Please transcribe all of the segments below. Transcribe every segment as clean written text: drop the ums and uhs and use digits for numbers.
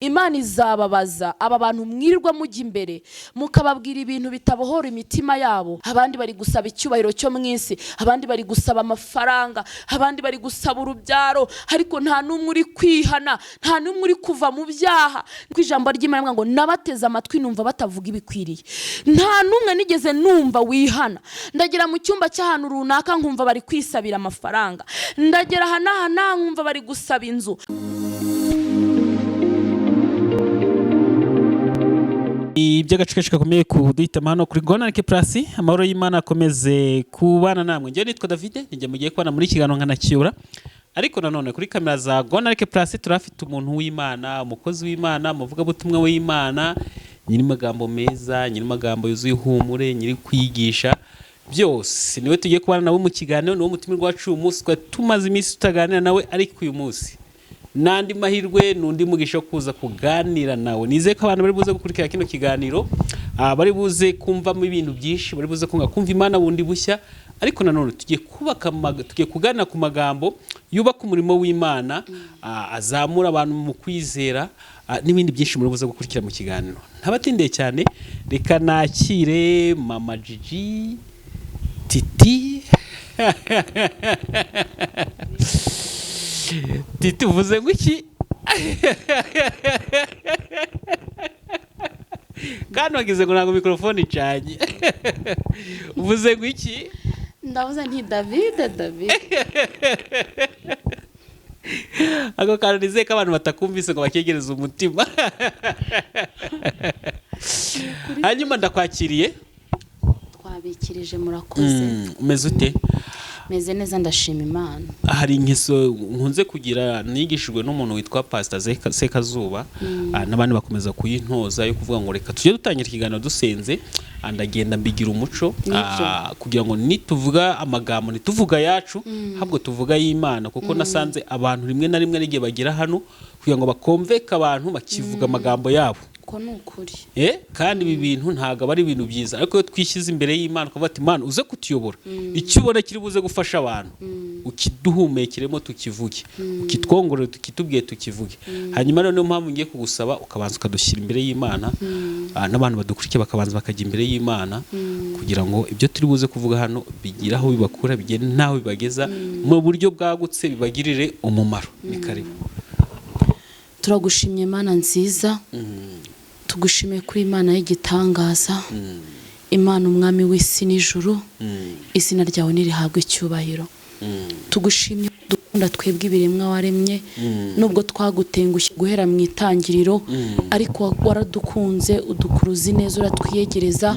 Imana izababaza aba bantu mwirirwa mujya imbere mukababwira ibintu bitabohora imitima yabo. Abandi bari gusaba icyubahiro cyo mu isi, abandi bari gusaba amafaranga, abandi bari gusaba urubyaro, ariko nta n'umwe uri kwihana, nta n'umwe uri kuva mu byaha. Ku ijambo ry'Imana ngo nabateze amatwi numva batavuga ibikwiriye. Nta n'umwe nigeze numva wihana. Ndagera mu cyumba cy'ahantu runaka nkumva bari kwisabira amafaranga, ndagera aha nkumva bari gusaba inzu. Iby'agaciro gakomeye kuduhitamo hano kuri Gonarike Plus. Amahoro y'Imana akomeze kubana namwe. Njye nitwa David, njye mugiye kubana muri kiganiro nkanacyura. Ariko nanone kuri kamera za Gonarike Plus turafite umuntu w'Imana, umukozi w'Imana, umuvugabutumwa w'Imana, nyiri magambo meza, nyiri magambo yuzuye ihumure, nyiri kwigisha byose. Niwe tugiye kubana nawe mu kiganiro, niwo mutumirwa wacu umunsi twa tumaze iminsi tutaganira nawe, ariko uyu munsi nandi mahirwe nundi mugisha kuza kuganira nawe. Nizeye ko abantu bari buze gukurikira kino kiganiro, bari buze kumvamo ibintu byinshi, bari buze kumva Imana bundi bushya. Ariko nanone tugiye kuganira ku magambo yubaka umurimo w'Imana, azamura abantu mu kwizera, n'ibindi byinshi muri buze gukurikira mu kiganiro. Ntabatindeye cyane, reka nakire Mama Gigi Titi. Titi uvuze ngo iki? Kandi wagize ngo ntabwo mikrofone icanye. Uvuze ngo iki? Ndavuze nti David. Ako kantu nizeye ko abantu batakumvise ngo bakegereze umutima. Hanyuma ndakwakiriye. Twabikirije murakoze. Umeze ute? Meze neza ndashima Imana. Hari ingeso nkunze kugira nigishijwe n'umuntu witwa Pastor Sekazuba, n'abandi bakomeza kuyintoza yo kuvuga ngo reka tujye dutangira ikiganiro dusenze, andagenda mbigira umuco, kugira ngo nituvuga amagambo nituvuga yacu, habwo tuvuga y'Imana, kuko nasanze abantu rimwe na rimwe n'igihe bagira hano kugira ngo bakomveka abantu bakivuga amagambo yabo. Nukuri. Kandi ibi bintu ntago ari ibintu byiza, ariko iyo twishyize imbere y'Imana kuvuga ati Imana uze kutuyobora, icyo ubona kiri buze gufasha abantu, ukiduhumekiremo tukivuge, ukitwongorere tukitubwiye tukivuge. Hanyuma rero niyo mpamvu ngiye kugusaba ukabanza ukadushyira imbere y'Imana, n'abantu badukurikiye bakabanza bakajya imbere y'Imana, kugira ngo ibyo turi buze kuvuga hano bigire aho bibakura, bigende naho bibageza mu buryo bwagutse, bibagirire umumaro. Ni karibu. Turagushimye Imana nziza, tugushimiye kuri Imana y'igitangaza, Imana umwami w'isi n'ijuru, izina ryawe nirihabwe icyubahiro. Tugushimye dukunda twebwe ibiremwa waremye, nubwo twagutengushye guhera mu itangiriro, ariko waradukunze udukuruzi neza, uratwiyegereza,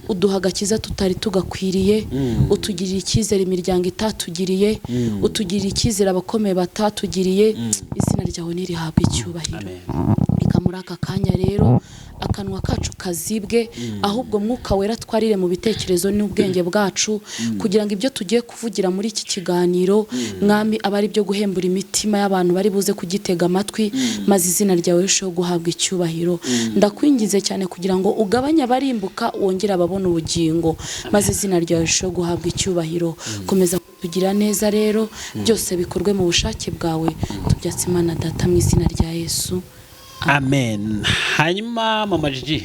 uduha agakiza tutari tugakwiriye, utugirira icyizere imiryango itatugiriye, utugirira icyizere abakomeye batatugiriye. Izina ryawe nirihabwe icyubahiro. Reka muri aka kanya rero akanwa kacu kazibwe, ahubwo Mwuka Wera twarire mu bitekerezo n'ubwenge bwacu, kugira ngo ibyo tugiye kuvugira muri iki kiganiro mwami abari byo guhembura imitima y'abantu bari buze kugitega amatwi, maze izina ryawe risheho guhabwa icyubahiro. Ndakwingize cyane kugira ngo ugabanye abarimbuka, wongere ababona ubugingo, maze izina ryawe risheho guhabwa icyubahiro. Komeza kutugira neza rero, byose bikorwe mu bushake bwawe, tubyatse Imana Data mu izina rya Yesu. Amen. Hanyuma Mama Gigi,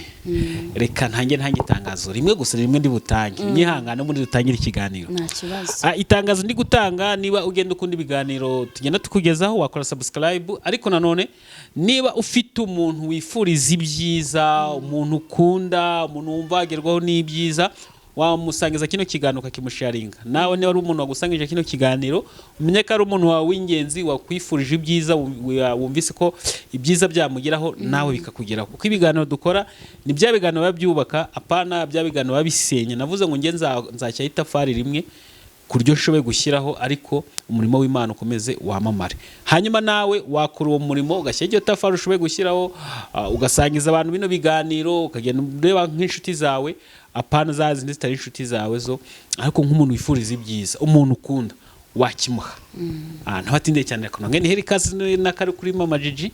reka ntange itangazo rimwe gusa, rimwe ndi butange, nyihangana muri dutangire ikiganiro. Nta kibazo. Itangazo ndi gutanga, niba ugenda ukunda ibiganiro tugenda tukugezaho, wakora subscribe. Ariko nanone niba ufite umuntu wifuriza ibyiza, umuntu ukunda, umuntu wumva agerwaho n'ibyiza, wamusangiza kino kiganiro ukakimusharinga. Nawe niba ari umuntu wagusangije kino kiganiro, umenye ko ari umuntu wawe w'ingenzi wakwifurije ibyiza, wumvise ko ibyiza byamugeraho nawe bikakugeraho. Kuko ibiganiro dukora ni bya biganiro babyubaka, apana bya biganiro babisenya. Navuze ngo nge nzacya itafari rimwe kuryo nshobe gushyiraho, ariko umurimo w'Imana ukomeze wamamare. Hanyuma nawe wakora uwo murimo ugashyira iryo tafari ushobe gushyiraho, ugasangiza abantu bino biganiro, ukagenda ureba nk'inshuti zawe, apana zazindi zitari inshuti zawe zo, ariko nk'umuntu wifuriza ibyiza, umuntu ukunda, wakimuha. Ntabatindeye cyane, ariko nange ni herikazi n'akari kuri Mama Gigi.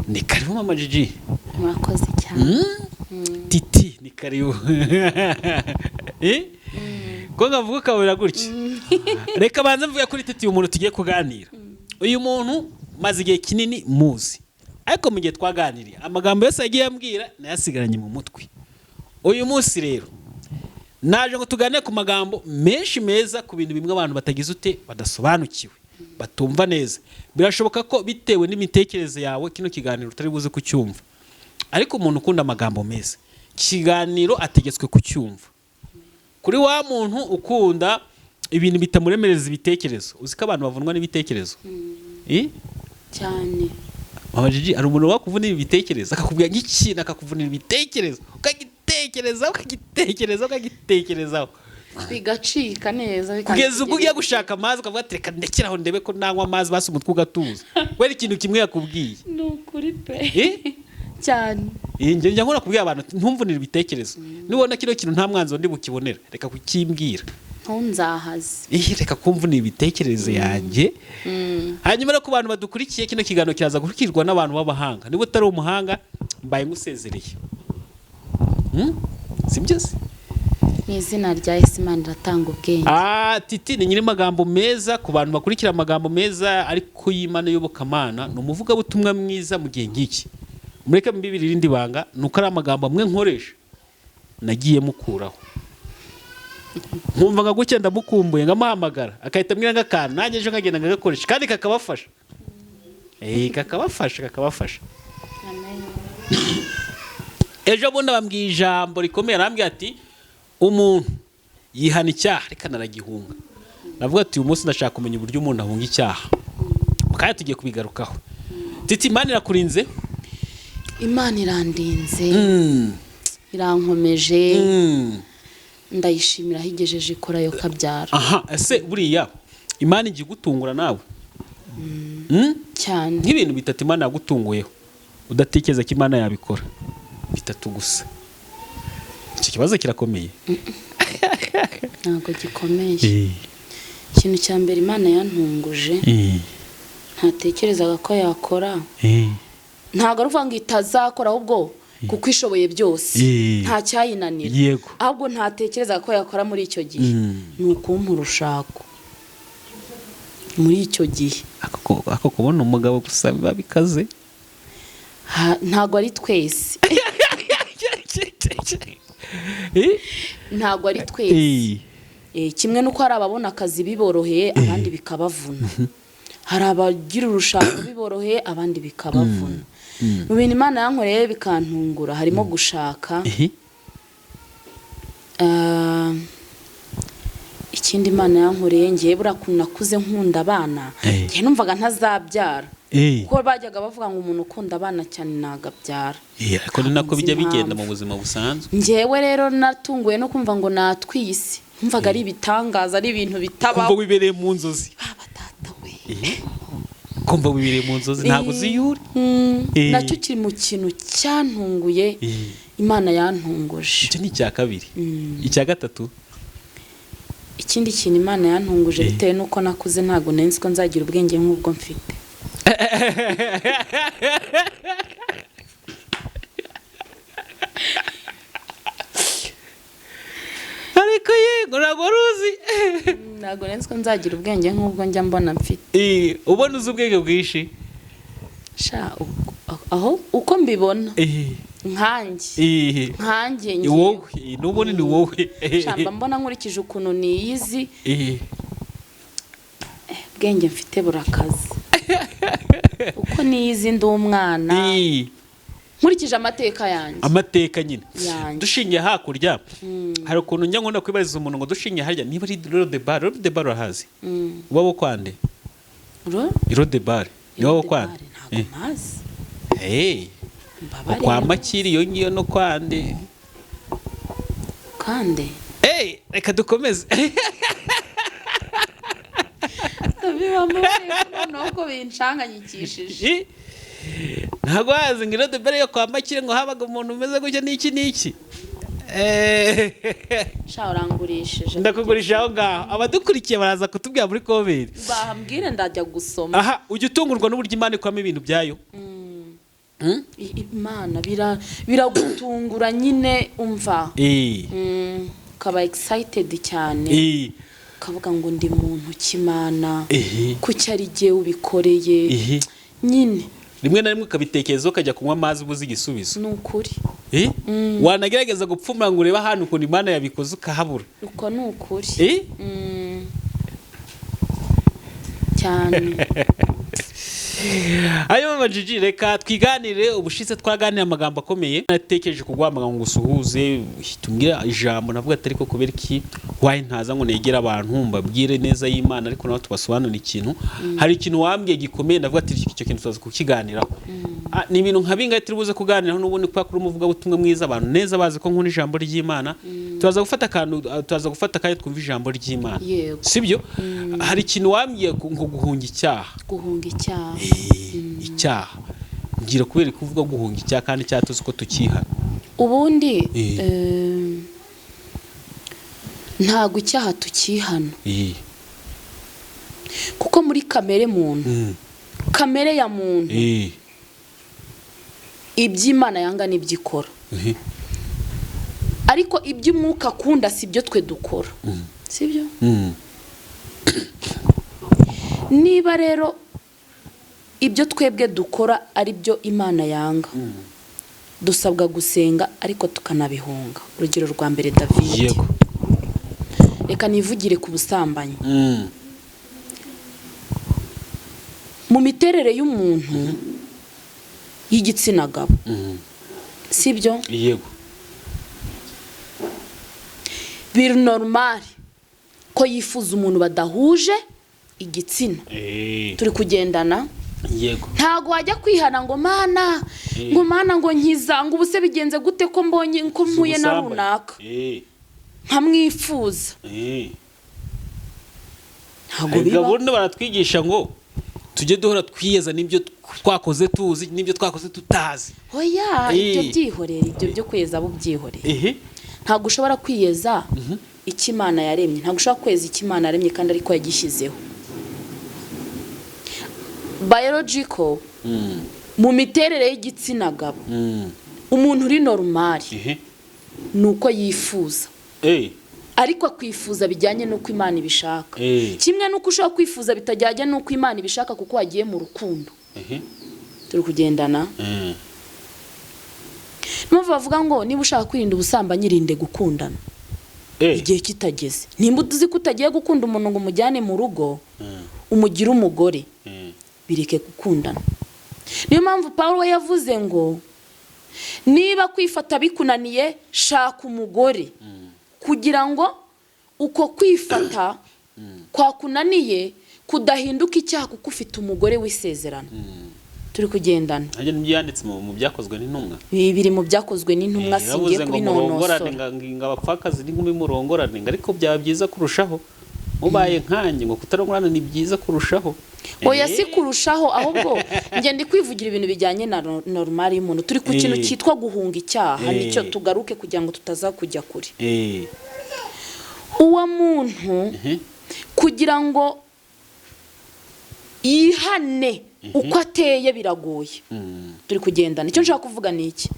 Ni karibu Mama Gigi. Murakoze cyane. Titi ni karibu. Ko ngavuga kabura gutya. Reka banze mvuga kuri Titi, umuntu tugiye kuganira. Uyu muntu maze igihe kinini muzi, ariko mu gihe twaganiriye amagambo yose yagiye ambwira nayasigaranye mu mutwe. Uyu munsi rero naje ngo tuganire ku magambo menshi meza ku bintu bimwe abantu batagize ute badasobanukiwe batumva neza. Birashoboka ko bitewe n'imitekerereze yawe kino kiganiro utari buze kucyumva, ariko umuntu ukunda amagambo meza kiganiro ategetswe kucyumva. Kuri wa muntu ukunda ibintu bitamuremereza ibitekerezo, uzi ko abantu bavunwa n'ibitekerezo cyane. Abajiji ari umuntu wakuvunira ibitekerezo akakubwira nk'ikintu akakuvunira ibitekerezo ukagitekerezaho bigacika neza kugeza ubwo ugiye gushaka amazi ukavuga ati reka ndekeraho ndebe ko nanywa amazi basi umutwe ugatuza wera ikintu kimwe yakubwiye. Ni ukuri pe cyane. Njya nkora kubwira abantu ntumvunire ibitekerezo, nibona kino kintu nta mwanzo ndi bukibonera reka kukimbwira ntunzahaze, reka kumvunira ibitekerezo yanjye. Hanyuma rero ku bantu badukurikiye kino kiganiro kiraza gukurikirwa n'abantu b'abahanga. Niba utari umuhanga mbaye ngusezereye, sibyo se? Mu izina rya Yesu Imana iratanga ubwenge. Titi ni nyiri magambo meza ku bantu bakurikira amagambo meza ariko y'Imana y'Iyobokamana. Ni umuvugabutumwa mwiza mu gihe nk'iki. Mureke mbibiri irindi banga nuko ari amagambo amwe nkoresha nagiye mukuraho, nkumva nka gutya ndamukumbuye ngamuhamagara akahita ambwira ng'akantu nanjye ejo nkagenda ngagakoresha kandi kakabafasha. Kakabafasha. Amen. Ejo bundi bambwiye ijambo rikomeye, arambwira ati umuntu yihana icyaha reka naragihunga. Navuga ati uyu munsi ndashaka kumenya uburyo umuntu ahunga icyaha, kandi tugiye kubigarukaho. Titi, Imana irakurinze? Imana irandinze, irankomeje, ndayishimira aho igejeje ikora yo kabyara. Ese buriya Imana igiye gutungura nawe cyane nk'ibintu bitatu Imana yagutunguyeho udatekereza ko Imana yabikora? Bitatu gusa. Icyo kibazo kirakomeye. Ntabwo gikomeye. Ikintu cya mbere Imana yantunguje ntatekerezaga ko yakora, ntabwo ari uvuga ngo itazakora ahubwo kuko ishoboye byose nta cyayinanira, ahubwo ntatekerezaga ko yakora muri icyo gihe ni ukumpa urushako muri icyo gihe. Ako kubona umugabo gusa biba bikaze. Ntabwo ari twese ntabwo ari twese. Kimwe nuko hari ababona akazi biboroheye abandi bikabavuna, hari abagira urushako biboroheye abandi bikabavuna. Mu bintu Imana yankoreye bikantungura harimo gushaka. Ikindi Imana yankoreye ngiye burakuntu nakuze nkunda abana, ngiye numvaga ntazabyara kuko bajyaga bavuga ngo umuntu ukunda abana cyane nagabyara. Ariko ni nako bijya bigenda mu buzima busanzwe. Ngewe rero natunguye no kumva ngo natwise, numvaga ari ibitangaza, ari ibintu bitabaho. Kumva wibereye mu nzozi. Data we. Kumva wibereye mu nzozi ntabwo uziyure. Nacyo kiri mu kintu cyantunguye Imana yantunguje. Icyo ni icya kabiri. Icya gatatu, ikindi kintu Imana yantunguje bitewe nuko nakuze ntabwo nari ko nzagira ubwenge nk'ubwo mfite. ariko yego ntabwo ruzi. Ntabwo nari ko nzagira ubwenge nk'ubwo njya mbona mfite. Ubona uzi ubwenge bwinshi aho uko mbibona nkanjye ni wowe, n'ubundi ni wowe. Shamba mbona nkurikije ukuntu niyizi ubwenge mfite burakaze. Uko niyizi ndi umwana nkurikije amateka yanjye. Amateka nyine dushingiye hakurya hari ukuntu njya nkunda kwibariza umuntu ngo dushingiye harya niba ari Rodebar urahazi? Uba kwande Rodebar ni wowe kwande? Ntabwo mazi. Kwa Makiri iyo ngiyo no kwande reka dukomeze. Nuko binshanganyikishije. Ntabwo wazi ngo Rodebar yo kwa Makiri ngo habaga umuntu umeze gutya n'iki urangurishije. Ndakugurisha aho ngaho, abadukurikiye baraza kutubwira muri comment. Bambwire ndajya gusoma. Ujya utungurwa n'uburyo Imana ikoramo ibintu byayo. Imana biragutungura nyine umva. Ukaba excited cyane. Ukavuga ngo ndi muntu cy'Imana kuki ari jye ubikoreye nyine rimwe na rimwe ukabitekerezaho ukajya kunywa amazi ubuze igisubizo. ni ukuri. Wanagerageza gupfumura ngo urebe ahantu ukuntu Imana yabikoze ukahabura. uko ni ukuri. cyane. Ayo mama Gigi, reka twiganire. Ubushize twaganira amagambo akomeye, natekereje kuguhamagara ngo usuhuze tumbwira ijambo, navuga atari ko kubera iki waye ntaza ngo negera abantu mbabwire neza y'Imana, ariko nawe tubasobanura ikintu. Hari ikintu wambwiye gikomeye, navuga ati icyo kintu tuzaza kukiganiraho. Ni ibintu nka bingahe turi buze kuganiraho n'ubundi kwa kuri umuvuga butumwe mwiza, abantu neza bazi ko nkunda ijambo ry'Imana. Tuzaza gufata kandi twumva ijambo ry'Imana, sibyo? Hari ikintu wambwiye ngo guhunga icyaha. guhunga icyaha. Icyaha ngira kubera kuvuga guhunga icyaha kandi cyatuzi ko tukihana. Ubundi ntago icyaha tukihana, kuko muri kamere muntu, kamere ya muntu, iby'Imana yanga n'ibyikora, ariko iby'umwuka akunda sibyo twe dukora, sibyo? Niba rero ibyo twebwe dukora ari byo Imana yanga, dusabwa gusenga ariko tukanabihunga. Urugero rwa mbere David, reka nivugire ku busambanyi. Mu miterere y'umuntu y'igitsina gabo, sibyo? Yego. Biri normal ko yifuza umuntu badahuje igitsina. Turi kugendana. Yego. Ntago wajya kwihana ngo Mana, ngo nkiza, ngo ubuse bigenze gute ko mbonye ko mpuye na runaka nkamwifuza. Ntago biba. Gahunda baratwigisha ngo tujye duhora twiyeza n'ibyo twakoze tuzi n'ibyo twakoze tutazi. Oya, ibyo byihorera, ibyo byo kwiyeza abo byihorera. Ntago ushobora kwiyeza icyo Imana yaremye, ntago ushobora kweza icyo Imana yaremye kandi ariko yagishyizeho. Biological, mu miterere y'igitsina gabo, umuntu uri normal nuko yifuza, ariko kwifuza bijyanye nuko Imana ibishaka. Kimwe nuko ushobora kwifuza bitajyanye nuko Imana ibishaka, kuko wagiye mu rukundo. Turi kugendana. Numva bavuga ngo niba ushaka kwirinda ubusambanyi irinde gukundana igihe kitageze. Nimba uzi ko utagiye gukunda umuntu ngo umujyane mu rugo, umugire umugore, bireke gukundana. Niyo mpamvu Paulo yavuze ngo niba kwifata bikunaniye shaka umugore, kugira ngo uko kwifata kwakunaniye kudahinduka icyaha, kuko ufite umugore w'isezerano. Turi kugendana. Ajye n'ibyanditse mu byakozwe n'intumwa. Biri mu byakozwe n'intumwa, singiye kubinonosora. Ngo abapfakazi n'inkumi murongorane, ariko byaba byiza kurushaho mubaye nkanjye, ngo kutarongorana ni byiza kurushaho. Oya, si kurushaho, ahubwo njye ndi kwivugira ibintu bijyanye na normal y'umuntu. Turi ku kintu cyitwa guhunga icyaha, nicyo tugaruke kugira ngo tutaza kujya kure. Uwo muntu kugira ngo yihane uko ateye biragoye. Turi kugendana. Icyo nshaka kuvuga ni iki?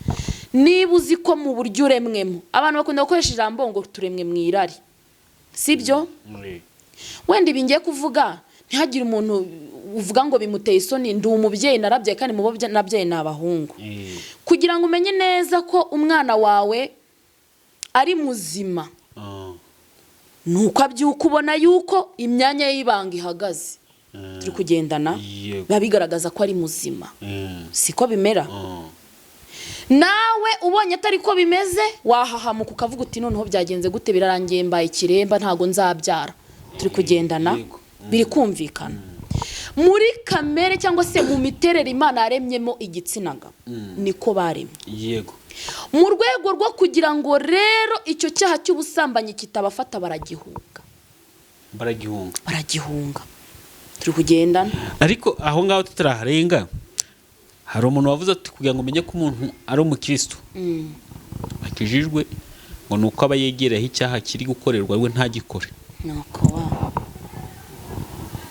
Niba uzi ko mu buryo uremwemo, abantu bakunda gukoresha ijambo ngo turemwe mu irari, sibyo? Wenda ibi ngiye kuvuga ntihagire umuntu uvuga ngo bimuteye isoni. Ndi umubyeyi, narabyaye, kandi mu bo nabyaye ni abahungu. Kugira ngo umenye neza ko umwana wawe ari muzima, nuko abyuka ubona yuko imyanya y'ibanga ihagaze. Turi kugendana. Biba bigaragaza ko ari muzima. Siko bimera. Nawe ubonye atari ko bimeze, wahahamuka ukavuga uti noneho byagenze gute, birarangiye mbaye ikiremba, ntago nzabyara. Turi kugendana. Biri kumvikana. Muri kamere cyangwa se mu miterere Imana yaremyemo igitsina gabo, niko baremye. Yego. Mu rwego rwo kugira ngo rero icyo cyaha cy'ubusambanyi kitabafata, baragihunga. Turi kugendana. Ariko aho ngaho tutaraharenga, hari umuntu wavuze ati kugira ngo umenye ko umuntu ari umukristo akijijwe, ngo nuko aba yegereye icyaha kiri gukorerwa we ntagikore. Nuko wa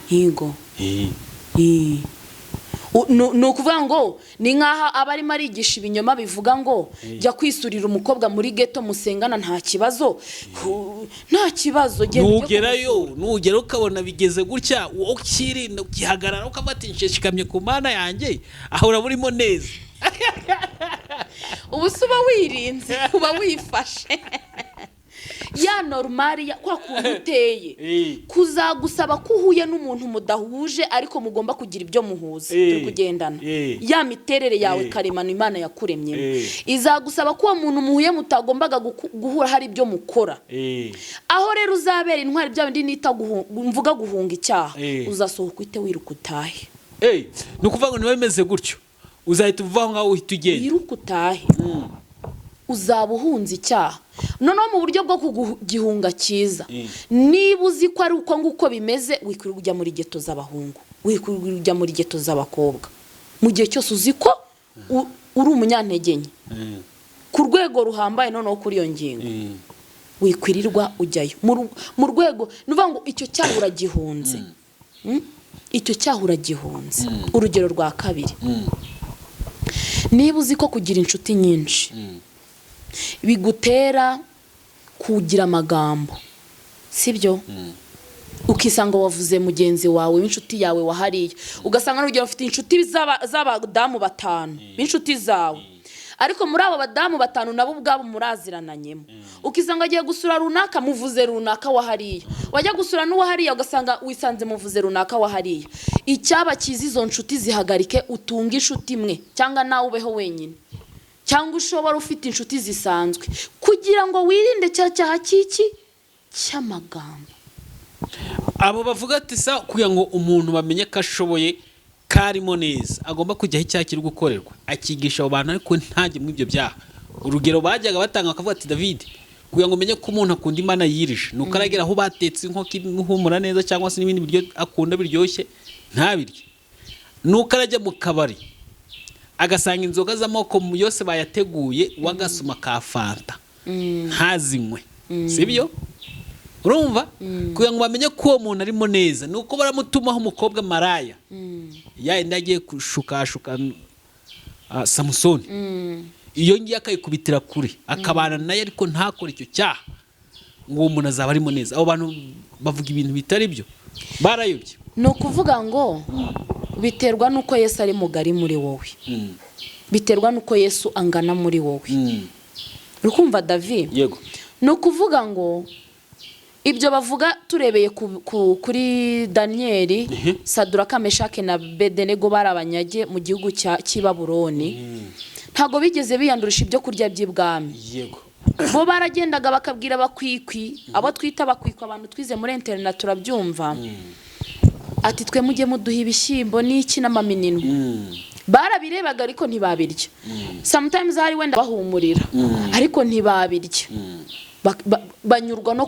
higo ni ukuvuga ngo ni nk'aho aba arimo arigisha ibinyoma bivuga ngo jya kwisurira umukobwa muri geto musengana nta kibazo nugerayo nugera ukabona bigeze gutya ukirinda ukihagarara ukafata inshikamye ku mana yanjye aho urabura neza ubu se uba wirinze uba wifashe ya normali kwa kuntu uteye kuzagusaba ko uhuye n'umuntu mudahuje ariko mugomba kugira ibyo muhuza turi kugendana ya miterere yawe karemano Imana yakuremye izagusaba ko uwo muntu muhuye mutagombaga guhura hari ibyo mukora aho rero uzabera intwari bya bindi nita mvuga guhunga icyaha uzasohoka ite wiruka utahe ni ukuvuga ngo niba bimeze gutyo uzahita uvaho ngaho uhita ugenda wiruka utahe uzaba uhunze icyaha noneho mu buryo bwo kugihunga cyiza niba uzi ko ari uko nguko bimeze wikwirirwa ujya muri geto z'abahungu wikwirirwa ujya muri geto z'abakobwa mu gihe cyose uzi ko uri umunyantege nke ku rwego ruhambaye noneho kuri iyo ngingo wikwirirwa ujyayo mu rwego ni ukuvuga ngo icyo cyaha uragihunze icyo cyaha uragihunze urugero rwa kabiri niba uzi ko kugira inshuti nyinshi bigutera kugira amagambo sibyo ukisanga wavuze mugenzi wawe w'inshuti yawe wahariye ugasanga n'urugero ufite inshuti z'abadamu 5 b'inshuti zawe ariko muri abo badamu 5 nabo ubwabo murazirananyemo ukisanga agiye gusura runaka muvuze runaka wahariye wajya gusura n'uwahariye ugasanga wisanze muvuze runaka wahariye icyaba kizi izo nshuti zihagarike utunga inshuti imwe cyangwa nawe ubeho wenyine cyangwa ushobora ufite inshuti zisanzwe kugira ngo wirinde cyaha cy'amagambo abo bavuga ati sa kugira ngo umuntu bamenye ko ashoboye karimo neza agomba kujya aho icyaha kiri gukorerwa akigisha abo bantu ariko ntajye muri ibyo byaha urugero bajyaga batanga bakavuga ati David kugira ngo umenye ko umuntu akunda Imana yirije nuko aragera aho batetse inkoko ihumura neza cyangwa se n'ibindi biryo akunda biryoshye ntabirye nuko arajya mu kabari agasanga inzoga z'amoko yose bayateguye wagasuma ka fanta ntazinywe sibyo urumva kugira ngo bamenye ko uwo muntu arimo neza nuko baramutumaho umukobwa maraya yenda agiye kushukashuka Samusoni iyo ngiye akayikubitira kure akabana naye ariko ntakore icyo cyaha ngo uwo muntu azaba arimo neza abo bantu bavuga ibintu bitari byo barayobye ni ukuvuga ngo biterwa nuko Yesu ari mugari muri wowe biterwa nuko Yesu angana muri wowe urukumva David yego ni ukuvuga ngo ibyo bavuga turebeye kuri Daniel Saduraka Meshake na Bedenego barabanyage mu gihugu cy'i Babuloni ntago bigeze biyandurisha ibyo kurya by'ibwami yego bo baragendaga bakabwira bakwikwi abo twita bakwikwa abantu twize muri internet turabyumva ati twe mujye muduha ibishyimbo n'iki n'amaminino barabirebaga ariko ntibabirya sometimes hari wenda bahumurira ariko ntibabirya banyurwa no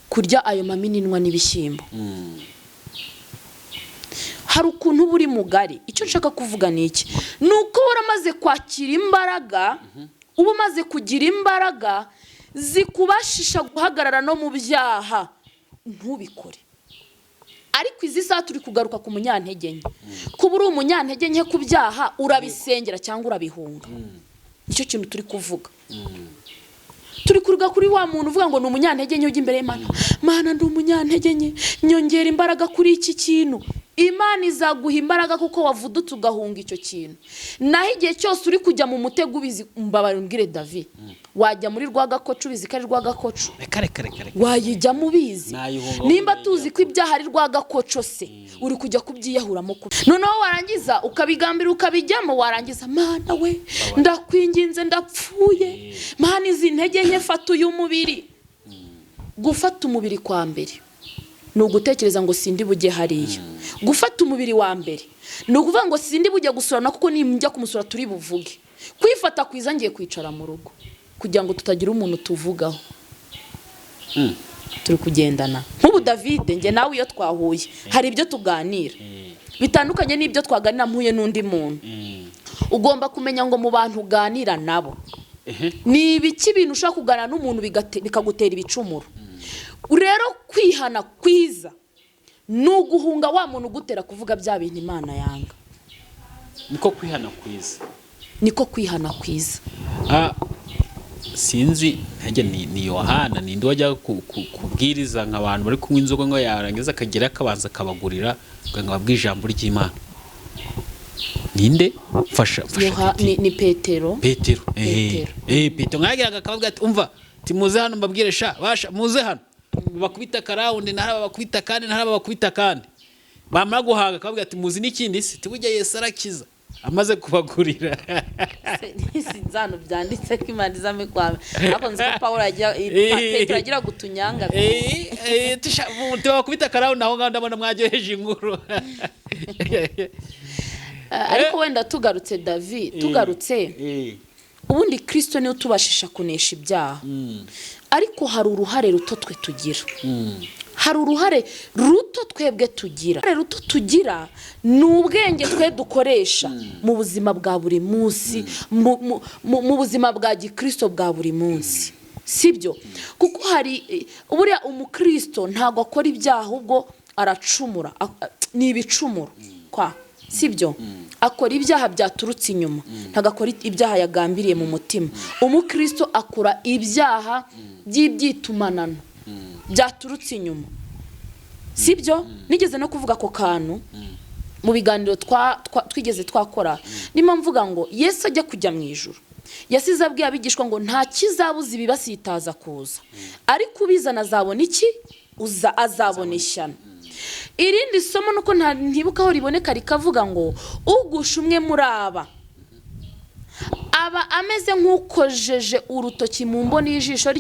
kurya ayo mamininwa n'ibishyimbo hari ukuntu buri mugari icyo nshaka kuvuga ni iki nuko waramaze kwakira imbaraga uba umaze kugira imbaraga zikubashisha guhagarara no mu byaha ntubikore ariko izi saa turi kugaruka ku munyantege nke kuba uri umunyantege nke ku byaha urabisengera cyangwa urabihunga nicyo kintu turi kuvuga turi kuruga kuri wa muntu uvuga ngo ni umunyantege nke ujya imbere y'Imana Mana ndi umunyantege nke nyongera imbaraga kuri iki kintu Imana izaguha imbaraga kuko wavudutse ugahunga icyo kintu naho igihe cyose uri kujya mu mutego ubizi mbabara umbwire David wajya muri Rwagakoco ubizi ko ari Rwagakoco wayijyamo ubizi nimba tuzi ko ibyaha ari Rwagakoco se uri kujya kubyiyahuramo noneho warangiza ukabigambira ukabijyamo warangiza Mana we ndakwinginze ndapfuye Mana izi ntege nke fata uyu mubiri gufata umubiri kwa mbere ni ugutekereza ngo sindi bujye hariya gufata umubiri wa mbere ni ukuvuga ngo sindi bujye gusurana kuko nimjya kumusura turi buvuge kwifata kwiza ngiye kwicara mu rugo kugira ngo tutagira umuntu tuvugaho turi kugendana nk'ubu David nge nawe iyo twahuye hari ibyo tuganira bitandukanye n'ibyo twaganira mpuye n'undi muntu ugomba kumenya ngo mu bantu uganira nabo ni ibiki bintu ushaka kuganira n'umuntu bikagutera ibicumuro rero kwihana kwiza nuguhunga wa muntu ugutera kuvuga bya bintu Imana yanga. niko kwihana kwiza. Niko kwihana kwiza. Sinzi ntajya ni Yohana ninde wajya kubwiriza nk'abantu bari kunywa inzoga ngo yarangiza akagera akabanza akabagurira ngo babwire ijambo ry'Imana. Ninde fasha ni Petero. Petero nkagiraga akavuga ati umva timuze hano mbabwire basha muze hano bakubita karawundi naraba bakubita kandi bamara guhaga akavuga ati muzi n'ikindi se tibujya Yesu arakiza amaze kubagurira. Sinzano byanditse ko Imana izame kwame ariko nzi ko Paulo Petero agira gutunyanga. Bakubita karawundi aho ngaho ndabona mwagyoheje inkuru. Ariko wenda tugarutse David ubundi Kristo niwe tubashisha kunesha ibyaha. Ariko hari uruhare ruto twe tugira. Hari uruhare ruto twebwe tugira. Uruhare ruto tugira ni ubwenge twe dukoresha mu buzima bwa buri munsi, mu buzima bwa gikristo bwa buri munsi. Sibyo? Kuko hari uburiya umukristo ntago akora ibyaha ahubwo aracumura. Ni ibicumuro kwa. Sibyo? Akora ibyaha byaturutse inyuma, ntago akora ibyaha yagambiriye mu mutima. Umukristo akora ibyaha by'ibyitumanano byaturutse inyuma. Sibyo? Nigeze no kuvuga ko kantu mu biganiro twigeze twakora. Nima mvuga ngo Yesu ajya kujya mu ijuru, yasize abwiye abigishwa ngo nta kizabuza ibibasitaza kuza, ariko ubizana azabona iki? Azabona ishyano. Irindi somo nuko ntibuka aho riboneka rikavuga ngo ugusha umwe muri aba ameze nk'ukojeje urutoki mu mboni y'ijisho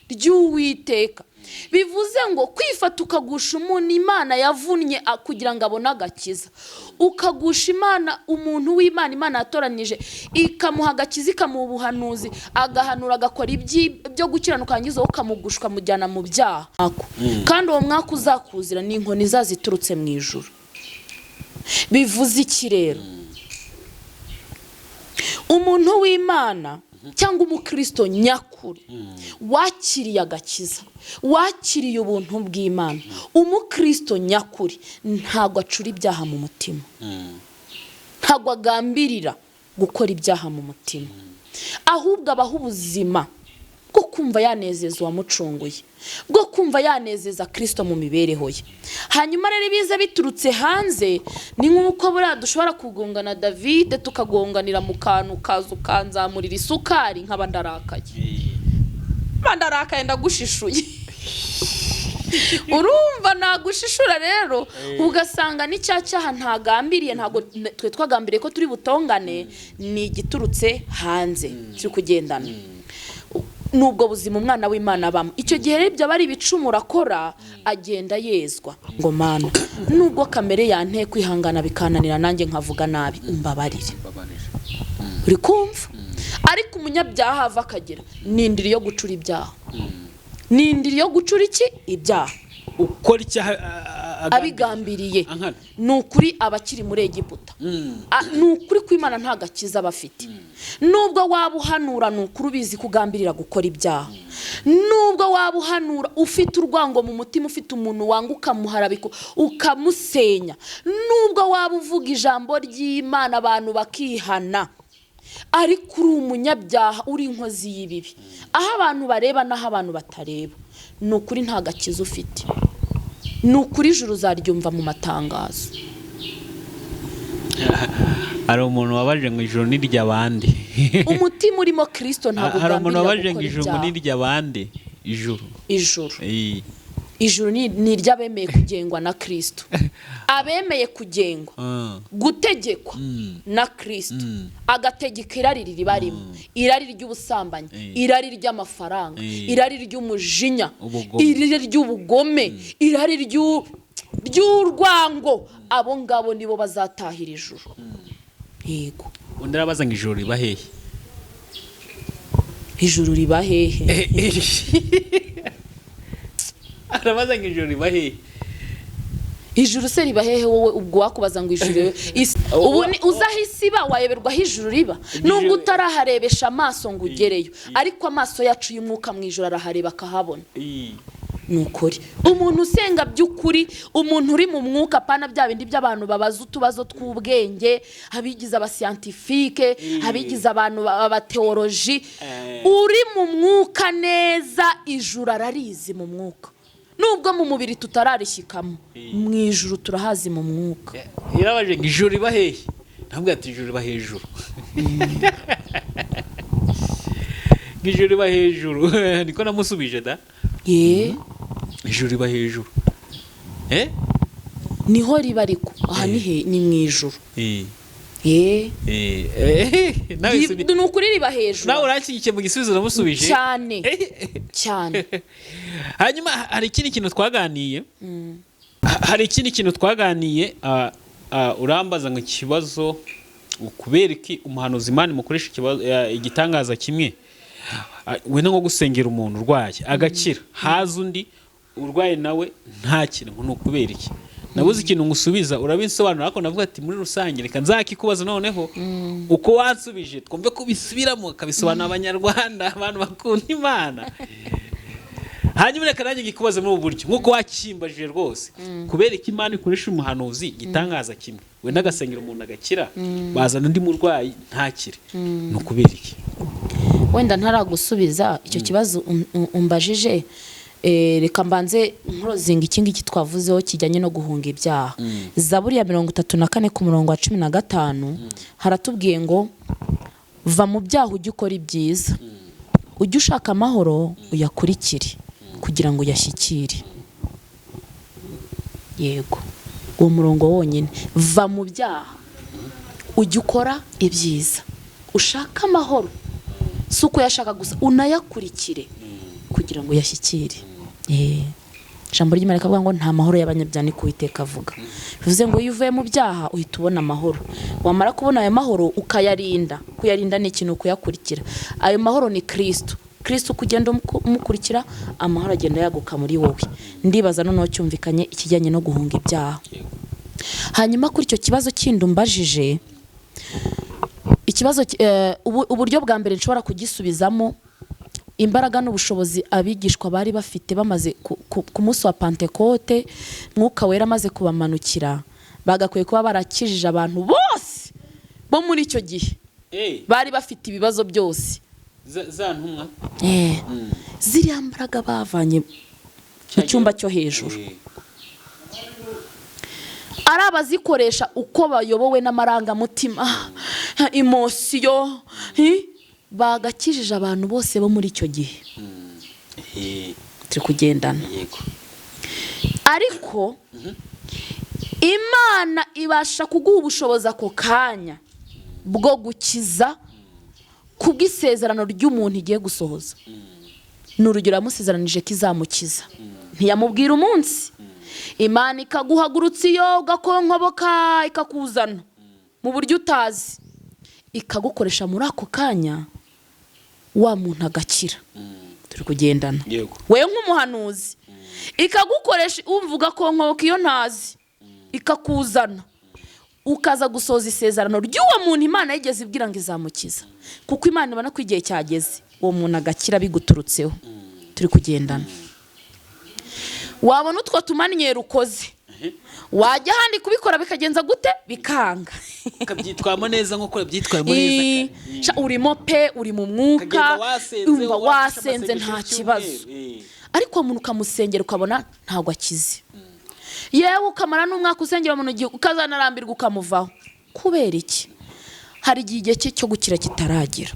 ry'Uwiteka. Bivuze ngo kwifata ukagusha umuntu Imana yavunnye kugira ngo abone agakiza, ukagusha Imana umuntu w'Imana Imana yatoranije ikamuha agakiza ikamuha ubuhanuzi agahanura agakora ibyo gukiranuka kangiza ukamugusha ukamujyana mu byaha. Kandi uwo mwaka uzakuzira ni inkoni zaziturutse mu ijuru. Bivuze iki rero? Umuntu w'Imana cyangwa umukristo nyakuri wakiriye agakiza, wakiriye ubuntu bw'Imana, umukristo nyakuri ntago acura ibyaha mu mutima, ntago agambirira gukora ibyaha mu mutima, ahubwo abaho ubuzima bwo kumva yanezeza uwamucunguye, bwo kumva yanezeza Kristo mu mibereho ye. Hanyuma rero biza biturutse hanze ni nk'uko buriya dushobora kugongana David tukagonganira mu kantu kazu kanzamurira isukari nkaba ndarakaye ndagushishuye. Urumva nagushishura rero ugasanga n'icyaha ntagambiriye, ntago twe twagambiriye ko turi butongane, ni giturutse hanze cyo kugendana. Nubwo buzima umwana w'Imana bamo icyo gihe rero ibyo bari bicumura akora agenda yezwa ngo Mana nubwo kamere yante kwihangana bikananira nanjye nkavuga nabi umbabarire. Uri kumva? Ariko umunyabyaha ava akagira nindiri yo gucura ibyaha, nindiri yo gucura iki? Ibyaha. Ukora icyaha abigambiriye nukuri abakiri muri Egiputa. Nukuri kw'Imana nta gakiza bafite. Nubwo wabuhanura nukuri ubizi kugambirira gukora ibyaha, nubwo wabuhanura ufite urwango mu mutima, ufite umuntu wanga ukamuharabika ukamusenya, nubwo wabuvuga ijambo ry'Imana abantu bakihana, ariko uri umunyabyaha, uri inkozi y'ibibi, aho abantu bareba naho abantu batareba, nukuri nta gakiza ufite. Nukuri ijuru zaryumva mu matangazo. Hari umuntu wabaje ngo ijuru ni ry'abandi. Umutima urimo Kristo ntabwo hari umuntu wabaje ngo gukora ijuru ni ry'abandi. Ijuru ni ry'abemeye kugengwa na Kristo. Abemeye kugengwa, gutegekwa na Kristo, agategeka irari ribarimo, irari ry'ubusambanyi, irari ry'amafaranga, irari ry'umujinya, irari ry'ubugome, irari ry'urwango. Abo ngabo nibo bazatahira ijuru. Yego. Undi arabaza ngo ijuru riba hehe? Ijuru riba hehe? Arabaza ngo ijuru riba hehe? Ijuru se riba hehe wowe ubwo wakubaza ngo ijuru ubu uzahisiba wayeberwa aho ijuru riba? Nubwo utaraharebesha amaso ngo ugereyo, ariko amaso yacu y'umwuka mu ijuru arahareba akahabona. nukuri umuntu usenga by'ukuri, umuntu uri mu mwuka pana bya bindi by'abantu babaza utubazo tw'ubwenge, abigize abasiyantifike, abigize abantu abateoloji, uri mu mwuka neza ijuru ararizi mu mwuka, nubwo mu mubiri tutararishyikamo, mu ijuru turahazi mu mwuka. Yarabaje ngo ijuru riba hehe, ntabwo ati ijuru riba hejuru. Ijuru riba hejuru niko namusubije da. Ijuru riba hejuru. Niho riba ariko aha ni mu ijuru. Ni ukuri riba hejuru. Nawe uranshyigikiye mu gisubizo namusubije cyane cyane. Hanyuma hari ikindi kintu twaganiye, urambaza ngo ikibazo kubera iki umuhanuzi Imana mukoresha igitangaza kimwe, wenda nko gusengera umuntu urwaye agakira, haza undi urwaye nawe ntakire, ngo nukubera iki? Nabuze ikintu ngusubiza, urabinsobanura, ariko navuga ati muri rusange reka nzakikubaza noneho uko wansubije twumve ko bisubiramo, akabisobanura abanyarwanda, abantu bakunda Imana. Hanyuma reka nanjye ngikubaze muri ubu buryo nk'uko wakimbajije rwose, kubera iki Imana ikoresha umuhanuzi igitangaza kimwe, wenda agasengera umuntu agakira, bazana undi murwayi ntakire, nukubera iki? Wenda ntaragusubiza icyo kibazo umbajije, reka mbanze nkurozinga iki ngiki twavuzeho kijyanye no guhunga ibyaha. Zaburi ya 34 ku murongo wa 15 haratubwiye ngo va mu byaha ujye ukora ibyiza, ujye ushaka amahoro uyakurikire kugira ngo uyashyikire. Yego, uwo murongo wonyine, va mu byaha ujye ukora ibyiza, ushaka amahoro, si uko yashaka gusa, unayakurikire kugira ngo uyashyikire. Ijambo ry'Imana rikavuga ngo nta mahoro y'abanyabyaha niko Uwiteka avuga. Bivuze ngo iyo uvuye mu byaha uhita ubona amahoro, wamara kubona ayo mahoro ukayarinda. Kuyarinda ni ikintu, kuyakurikira ayo mahoro ni Kristo. Kristo kugenda umukurikira, amahoro agenda yaguka muri wowe. Ndibaza noneho cyumvikanye ikijyanye no guhunga ibyaha. Hanyuma kuri icyo kibazo kindi umbajije, ikibazo uburyo bwa mbere nshobora kugisubizamo, imbaraga n'ubushobozi abigishwa bari bafite bamaze ku munsi wa Pentekote, Mwuka Wera amaze kubamanukira, bagakwiye kuba barakijije abantu bose bo muri icyo gihe. Bari bafite ibibazo byose, za ntumwa ziriya mbaraga bavanye mu cyumba cyo hejuru, ari abazikoresha uko bayobowe n'amarangamutima, emosiyo, bagakijije abantu bose bo muri icyo gihe. Turi kugendana. Ariko Imana ibasha kuguha ubushobozi ako kanya bwo gukiza kubw'isezerano ry'umuntu igiye gusohoza. Ni urugero yamusezeranije ko izamukiza, ntiyamubwira umunsi. Imana ikaguhagurutsa iyo ugakonkoboka, ikakuzana mu buryo utazi, ikagukoresha muri ako kanya, wa muntu agakira. Turi kugendana. Wewe nk'umuhanuzi ikagukoresha umvuga ko nkoboka iyo ntazi, ikakuzana ukaza gusoza isezerano ry'uwo muntu Imana yigeze ibwira ngo izamukiza, kuko Imana ibona ko igihe cyageze uwo muntu agakira biguturutseho. Turi kugendana. Wabona utwo tumaniye rukoze, wajya handi kubikora bikagenza gute, bikanga, ukabyitwamo neza nk'uko byitwayemo neza. Urimo pe, uri mu mwuka, umva wasenze nta kibazo, ariko umuntu ukamusengera ukabona ntabwo akize. Yewe ukamara n'umwaka usengera umuntu ugiye ukazanarambirwa ukamuvaho. Kubera iki? Hari igihe cye cyo gukira kitaragera.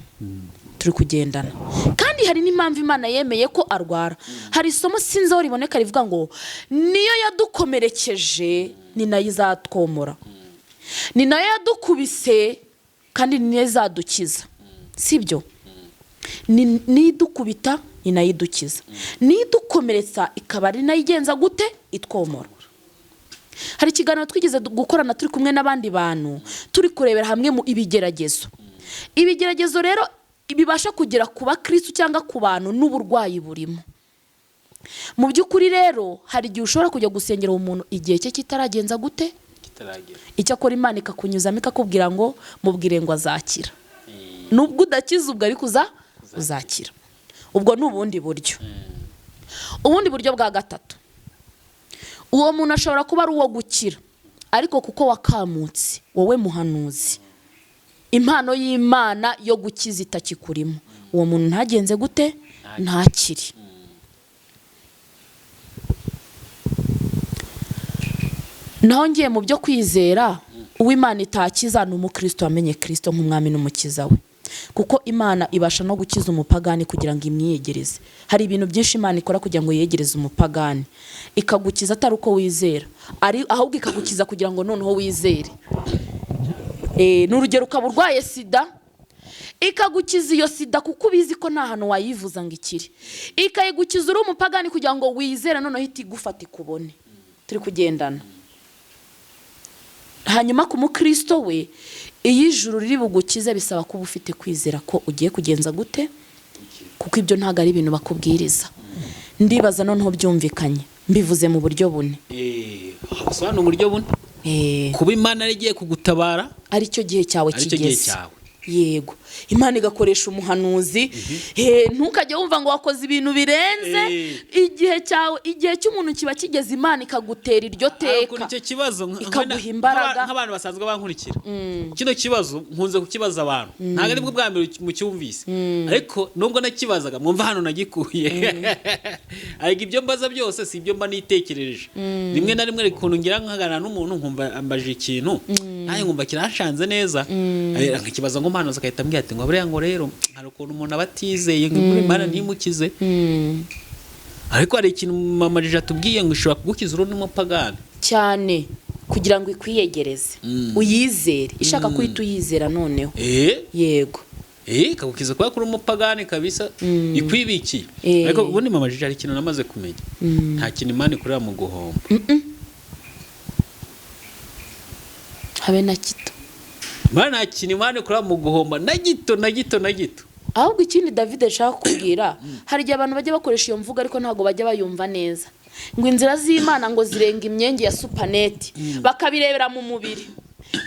Turi kugendana. Kandi hari n'impamvu Imana yemeye ko arwara. Hari isomo sinzi aho riboneka rivuga ngo niyo yadukomerekeje ni nayo izatwomora, ni nayo yadukubise kandi ni nayo izadukiza. Sibyo? Nidukubita ni nayo idukiza, nidukomeretsa ikaba ari nayo igenza gute, itwomora. Hari ikiganiro twigeze gukorana turi kumwe n'abandi bantu, turi kurebera hamwe mu ibigeragezo. Ibigeragezo rero ibibasha kugera ku bakristo cyangwa ku bantu n'uburwayi burimo. Mu by'ukuri rero hari igihe ushobora kujya gusengera umuntu igihe cye kitaragenza gute, kitaragera. Icyakora Imana ikakunyuzamo ikakubwira ngo mubwire ngo azakira. Nubwo udakiza ubwo ariko uzakira. Ubwo n'ubundi buryo. ubundi buryo bwa gatatu, uwo muntu ashobora kuba ari uwo gukira, ariko kuko wakamutse wowe muhanuzi, impano y'Imana yo gukiza itakikurimo, uwo muntu ntagenze gute? Ntakiri. Naho ngiye mu byo kwizera, uw'Imana itakiza ni umukristo wamenye Kristo nk'umwami n'umukiza we, kuko Imana ibasha no gukiza umupagani kugira ngo imwiyegereze. Hari ibintu byinshi Imana ikora kugira ngo yegereze umupagani, ikagukiza atari uko wizera, ahubwo ikagukiza kugira ngo noneho wizere. N'urugero, ukaba urwaye sida, ikagukiza iyo sida kuko ubizi ko nta hantu wayivuza ngo ikiri, ikayigukiza uri umupagani kugira ngo wizere, noneho ihita igufata ikubone. Turi kugendana. Hanyuma ku mukristo we, iyo ijuru riri bugukize bisaba kuba ufite kwizera ko ugiye kugenza gute, kuko ibyo ntago ari ibintu bakubwiriza. Ndibaza noneho byumvikanye, mbivuze mu buryo bune. Sobanura uburyo bune. Kuba Imana arigiye kugutabara, ari cyo gihe cyawe kigeze. Yego, Imana igakoresha umuhanuzi. Ntukajye wumva ngo wakoze ibintu birenze. Igihe cyawe, igihe cy'umuntu kiba kigeze, Imana ikagutera iryo teka. Ariko icyo kibazo ikaguha imbaraga. Nk'abantu basanzwe bankurikira, kino kibazo nkunze kukibaza abantu, ntago ari bwo bwa mbere mu cyumvise, ariko nubwo nakibazaga mwumva hano nagikuye. Ariko ibyo mbaza byose si ibyo mba nitekerereje. Rimwe na rimwe rikuntu ngira nkagana n'umuntu nkumva ambaje ikintu, naye nkumva kirashanze neza, nkikibaza ngo mpano zakahita mbwira ati ngo buriya ngo rero hari ukuntu umuntu abatizeye ngo Imana ntimukize. Ariko hari ikintu mama Jija atubwiye ngo ishobora kugukiza uri n'umupagani cyane, kugira ngo ikwiyegereze, uyizere, ishaka kwita uyizera noneho. Yego. Kagukiza kwa kuri umupagani kabisa, ikwibikiye. Ariko ubundi mama Jija hari ikintu namaze kumenya, nta kintu Imana ikorera mu guhomba. Habe na kito. Mana kintu Imana ikorera mu guhomba na gito. Ahubwo ikindi David ashaka kubwira, hari igihe abantu bajya bakoresha iyo mvuga ariko ntago bajya bayumva neza, ngo inzira z'Imana ngo zirenga imyenge ya supaneti, bakabirebera mu mubiri,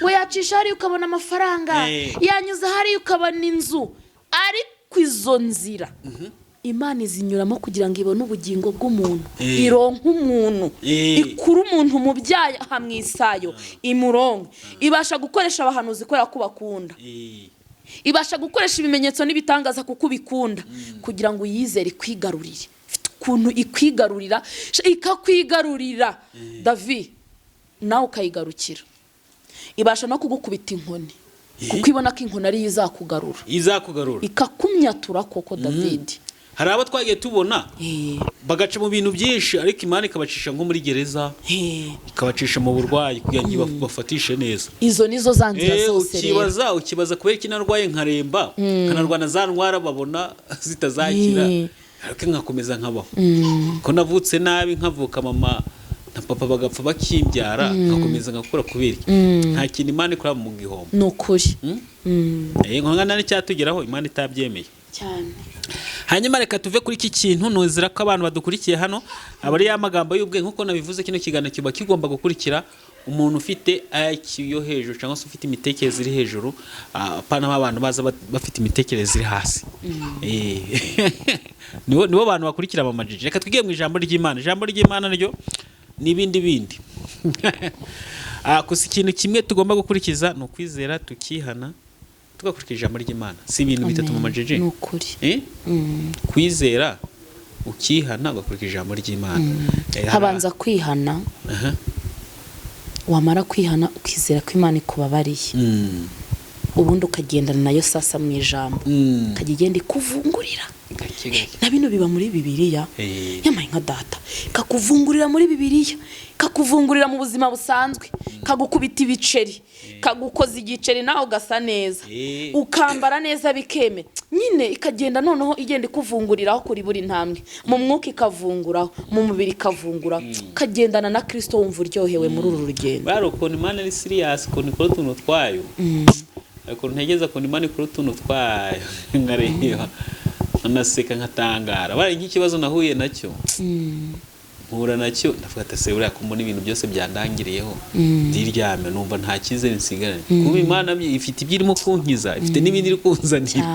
ngo yacisha hari ukabona amafaranga, yanyuza hari ukabona inzu, ariko izo nzira Imana izinyuramo kugira ngo ibone ubugingo bw'umuntu, ironka umuntu, ikura umuntu mu byaha hamwisayo, imuronke. Ibasha gukoresha abahanuzi ko yakubakunda, ibasha gukoresha ibimenyetso n'ibitangaza kuko ubikunda, kugira ngo uyizere ikwigarurire. Ukuntu ikwigarurira, ikakwigarurira David, nawe ukayigarukira. Ibasha no kugukubita inkoni, kuko ibona ko inkoni ari izakugarura, ikakumyatura koko David. Hari abo twagiye tubona bagaca mu bintu byinshi, ariko Imana ikabacisha nko muri gereza, ikabacisha mu burwayi kugira ngo bafatishe neza. Izo nizo zanzira zose rero. Ukibaza kubera iki narwaye nkaremba, kanarwana za ndwara babona zitazakira, ariko nkakomeza nkabaho. Ko navutse nabi, nkavuka mama na papa bagapfa bakimbyara, nkakomeza ngakora kubera nta kintu Imana ikora mu gihombo. Nukuri. Nkangana n'icyatugeraho Imana itabyemeye cyane. Hanyuma reka tuve kuri iki kintu, nuzira ko abantu badukurikiye hano abari ya magambo y'ubwenge, nkuko nabivuze kino kiganiro kiba kigomba gukurikira umuntu ufite IQ yo hejuru cyangwa se ufite imitekerereze iri hejuru, apana abantu baza bafite imitekerereze iri hasi. Nibo bantu bakurikira mama Jija. Reka twigiye mu ijambo ry'Imana. Ijambo ry'Imana ryo nibindi bindi. Kusi ikintu kimwe tugomba gukurikiza no kwizera, tukihana, tugakurikira ijambo ry'Imana. Si ibintu bitatu mama Jija. Nukuri. Kwizera, ukihana, ugakurikira ijambo ry'Imana. Habanza kwihana. Wamara kwihana ukizera ko Imana ikubabariye. Ubundi ukagendana nayo sasa mu ijambo. Kagigenda ikuvungurira. Na bino biba muri Bibiliya. Yamaye nka data. Kakuvungurira muri Bibiliya. Kakuvungurira mu buzima busanzwe. Kagukubita ibiceri. Kagukoza igiceri naho gasa neza. Ukambara neza bikeme. Nyine ikagenda noneho igenda ikuvunguriraho kuri buri ntambwe. Mu mwuka ikavunguraho, mu mubiri ikavunguraho. Kagendana na Kristo wumva uryohewe muri uru rugendo. Baroko ni Imana ari serious ko ni kora tuntu twayo. Ariko ntegeza ko ni Imana ikora tuntu twayo. Ngareba. Anaseka nkatangara. Bari nk'ikibazo nahuye nacyo. mpura nacyo ndavuga ati se buriya kumbona ibintu byose byandangiriyeho ndiryame numva nta cyizere nsigaranye kuba Imana ifite ibyo irimo kunkiza ifite n'ibindi iri kunzanira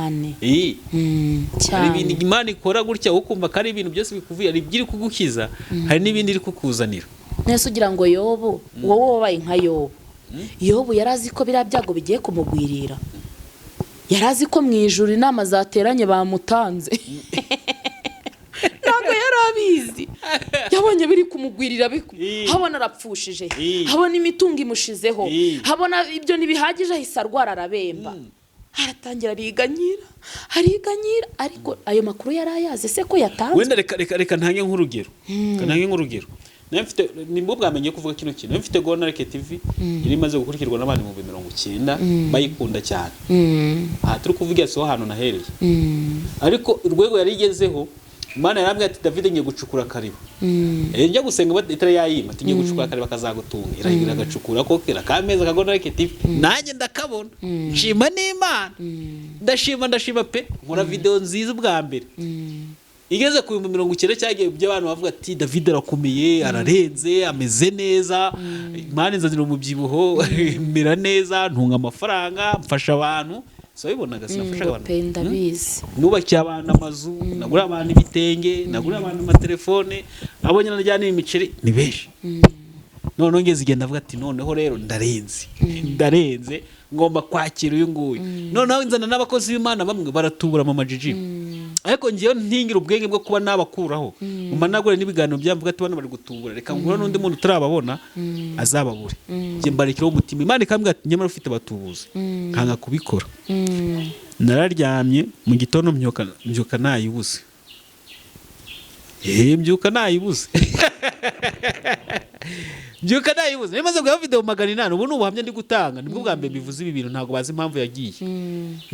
hari ibintu Imana ikora gutya ukumva ko ari ibintu byose bikuvuye ari ibyo iri kugukiza hari n'ibindi iri kukuzanira. Nese ugira ngo Yobu wowe wabaye nka Yobu. Yobu yarazi ko biriya byago bigiye kumugwirira, yarazi ko mu ijuru inama zateranye bamutanze ntabwo yarabizi, yabonye biri kumugwirira habona arapfushije, habona imitungo imushizeho, habona ibyo ntibihagije ahise arwara arabemba, aratangira ariganyira ariko ayo makuru yarayaze se ko yatanze. Wenda reka ntange nk'urugero nimba bwamenye kuvuga kino kintu mfite Gonareke TV iri maze gukurikirwa n'abantu mu 90 bayikunda cyane. Aha turi kuvuga so hano nahereye, ariko urwego yarigezeho Imana yarambwiye ati David ngiye gucukura kariba, njya gusenga itara yayima tugiye gucukura kariba kazagutunga, iragira agacukura ko kera kameza ka Gonareke TV nanjye ndakabona nshima n'Imana, ndashima pe nkora video nziza bwa mbere igeze ku 90 cyagiye by'abantu bavuga ati David arakomeye ararenze ameze neza, Imana inzanira umubyibuho mera neza ntunga amafaranga mfasha abantu. So bibonaga sinafashaga abantu ndabizi, nubakiye abantu amazu, nagura abantu ibitenge, nagura abantu amatelefone, abonye najyana imiceri ni benshi. None ngeze igenda avuga ati noneho rero ndarenze ngomba kwakira uyu nguyu. Noneho inzana n'abakozi b'Imana bamwe baratubura mu majiji, ariko ngiye ntingira ubwenge bwo kuba nabakuraho muma nagure n'ibiganiro byamvuga ati bana bari gutubura, reka ngura n'undi muntu turababona azababure ngiye mbarikiraho umutima. Imana ikambwira ati nyamara ufite batubuze nkanga kubikora. Nararyamye mu gitondo mbyuka nayibuze, mbyuka nayibuze nimaze guha video 800. Ubu n'ubuhamya ndi gutanga nibwo bwa mbere bivuze ibi bintu, ntago bazi impamvu yagiye.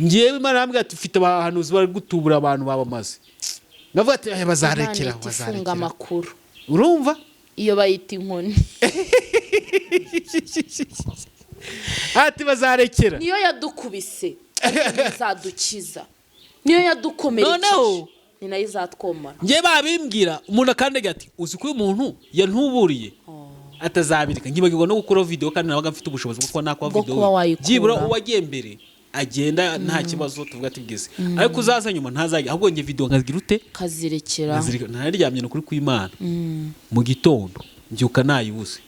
Ngiye Imana yambwiye ati ufite abahanuzi bari gutubura abantu babamaze, navuga ati bazarekera amakuru, urumva iyo bayita inkoni ati bazarekera, niyo yadukubise izadukiza, niyo yadukomerekeje noneho ni nayo izatwomara. Ngiye babimbwira umuntu akandega ati uzi ko uyu muntu yantuburiye atazabirika, nkibagirwa no gukora video kandi nabaga mfite ubushobozi bwo kuba nakwa video byibura uwagiye mbere agenda nta kibazo tuvuga ati bwize, ariko uzaza nyuma ntazajya ahubwo nge video ngazigira ute kazirekera. Nararyamye no kuri kw'Imana mu gitondo mbyuka nayibuze,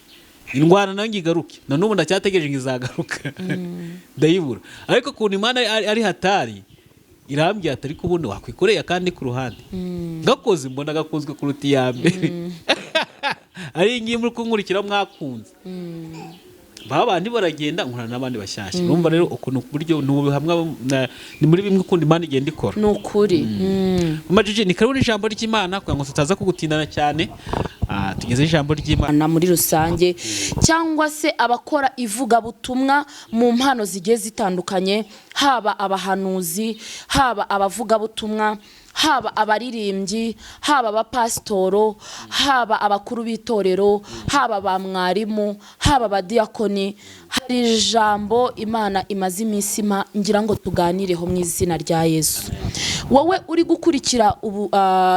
indwara nayo ngigaruke na n'ubu ndacyategereje ngizagaruka ndayibura. Ariko kuntu Imana ari hatari irambye atari kubundi wakwikoreye kandi ku ruhande gakoze mbona gakozwe kuruti ya mbere ari ngiye muri kunkurikira mwakunze babandi baragenda nkura n'abandi bashyashya. Urumva rero ukuntu buryo n'ubuhamwa ni muri bimwe kundi Imana igenda ikora n'ukuri. Majije ni karuri ijambo ry'Imana kugira ngo tutaza kugutindana cyane. Tugeze ijambo ry'Imana muri rusange cyangwa se abakora ivuga butumwa mu mpano zigiye zitandukanye, haba abahanuzi, haba abavuga butumwa, haba abaririmbyi, haba abapasitoro, haba abakuru b'itorero, haba ba mwarimu, haba abadiyakoni. Hari ijambo Imana imaze iminsi ngira ngo tuganireho mu izina rya Yesu. Wowe uri gukurikira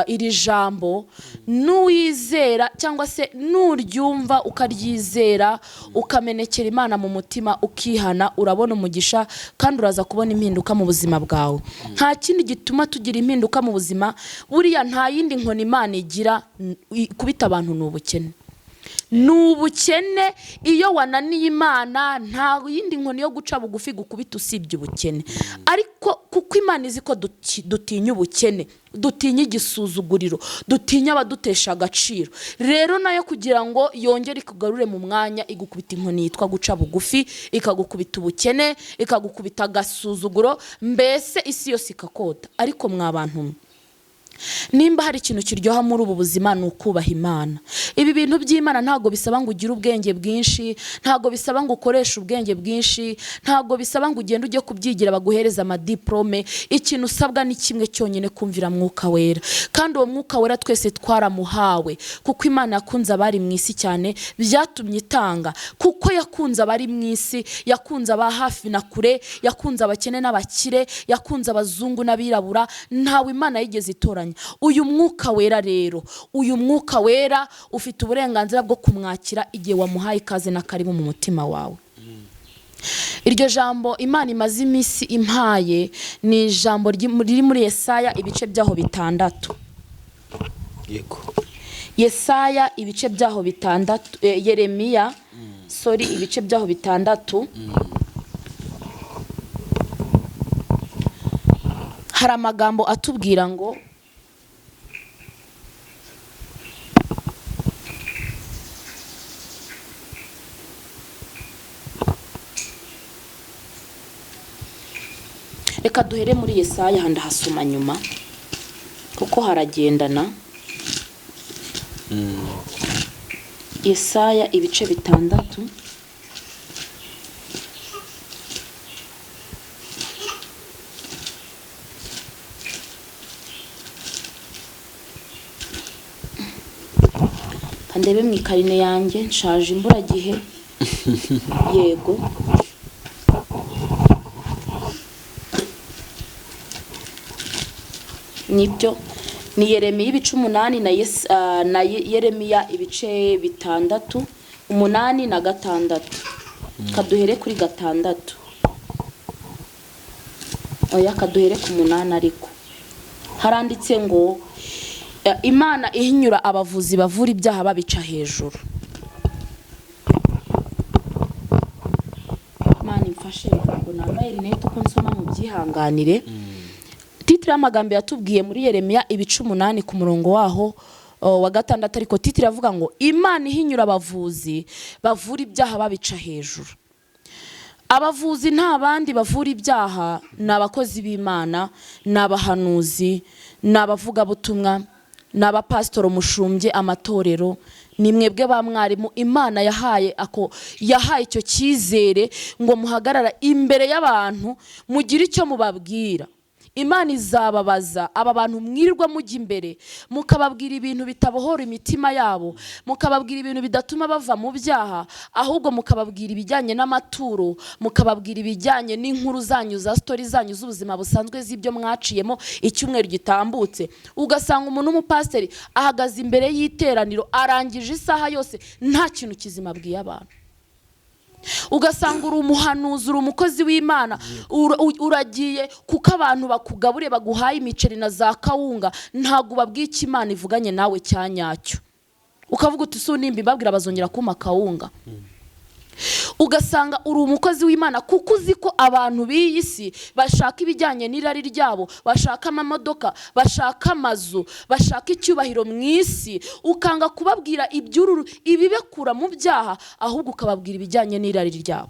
iri jambo n'uwizera cyangwa se nuryumva ukaryizera ukamenekera Imana mu mutima ukihana, urabona umugisha kandi uraza kubona impinduka mu buzima bwawe. Nta kindi gituma tugira impinduka mu buzima, buriya nta yindi nkoni Imana igira kubita abantu n'ubukene. N'ubukene iyo wananiye Imana nta yindi nkoni yo guca bugufi gukubita usibye ubukene. Ariko kuko Imana izi ko dutinya ubukene, dutinya igisuzuguriro, dutinya abadutesha agaciro, rero nayo kugira ngo yongere ikugarure mu mwanya igukubita inkoni yitwa guca bugufi, ikagukubita ubukene, ikagukubita agasuzuguro, mbese isi yose ikakota. Ariko mwabantu nimba hari ikintu kiryoha muri ubu buzima ni ukubaha Imana. Ibi bintu by'Imana ntago bisaba ngo ugire ubwenge bwinshi, ntago bisaba ngo ukoreshe ubwenge bwinshi, ntago bisaba ngo ugende ujye kubyigira baguhereza amadiplome. Ikintu usabwa ni kimwe cyonyine, kumvira Mwuka Wera. Kandi uwo Mwuka Wera twese twaramuhawe kuko Imana yakunze abari mu isi cyane byatumye itanga, kuko yakunze abari mu isi, yakunze aba hafi na kure, yakunze abakene n'abakire, yakunze abazungu n'abirabura. Ntawe Imana yigeze itoranya kanya. Uyu mwuka wera rero, uyu mwuka wera ufite uburenganzira bwo kumwakira igihe wamuhaye ikaze na karibu mu mutima wawe. Iryo jambo Imana imaze iminsi impaye ni ijambo riri muri Yesaya ibice byaho 6. Yego. Yesaya ibice byaho 6, Yeremiya ibice byaho 6. Hari amagambo atubwira ngo reka duhere muri Yesaya handa hasoma nyuma kuko haragendana. Yesaya ibice 6. Kandebe mu ikarine yanjye nshaje imburagihe. Yego. Nibyo ni Yeremiya ibice 8 na Yeremiya ibice 6, 8 na 6. Kaduhere kuri 6. Oya kaduhere ku 8 ariko. Haranditse ngo Imana ihinyura abavuzi bavura ibyaha babica hejuru. Imana imfashe ngo nambaye rinete uko nsoma mu byihanganire. Titire y'amagambo yatubwiye muri Yeremiya ibice 8 ku murongo waho wa 6, ariko titire avuga ngo Imana ihinyura abavuzi bavura ibyaha babica hejuru. Abavuzi nta bandi bavura ibyaha, n'abakozi b'Imana, n'abahanuzi, n'abavuga butumwa, n'abapasitoro mushumbye amatorero. Ni mwebwe ba mwarimu Imana yahaye icyo cyizere ngo muhagarara imbere y'abantu mugira icyo mubabwira. Imana izababaza aba bantu mwirirwa mujya imbere mukababwira ibintu bitabohora imitima yabo, mukababwira ibintu bidatuma bava mu byaha, ahubwo mukababwira ibijyanye n'amaturo, mukababwira ibijyanye n'inkuru zanyu za story zanyu z'ubuzima busanzwe z'ibyo mwaciyemo icyumweru gitambutse. Ugasanga umuntu w'umupasiteri ahagaze imbere y'iteraniro arangije isaha yose nta kintu kizima abwiye abantu. Ugasanga uri umuhanuzi, uri umukozi w'Imana, uragiye kuko abantu bakugabure baguhaye imiceri na za kawunga, ntago babwiye icyo Imana ivuganye nawe cyanyacyo. Ukavuga uti nimba babwira bazongera kuma kawunga. Ugasanga uri umukozi w'Imana kuko uzi ko abantu b'iyi si bashaka ibijyanye n'irari ryabo, bashaka amamodoka, bashaka amazu, bashaka icyubahiro mu isi, ukanga kubabwira ibibekura mu byaha, ahubwo ukababwira ibijyanye n'irari ryabo.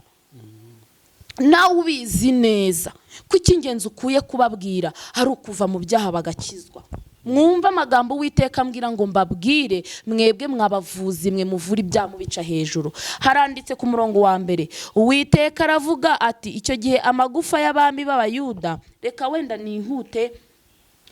Nawe ubizi neza ko icy'ingenzi ukuye kubabwira hari ukuva mu byaha bagakizwa. Mwumva amagambo Uwiteka ambwira ngo mbabwire mwebwe mwabavuzi mwe muvura ibyaha mubica hejuru. Haranditse ku murongo wa 1, Uwiteka aravuga ati icyo gihe amagufa y'abami b'Abayuda, reka wenda nihute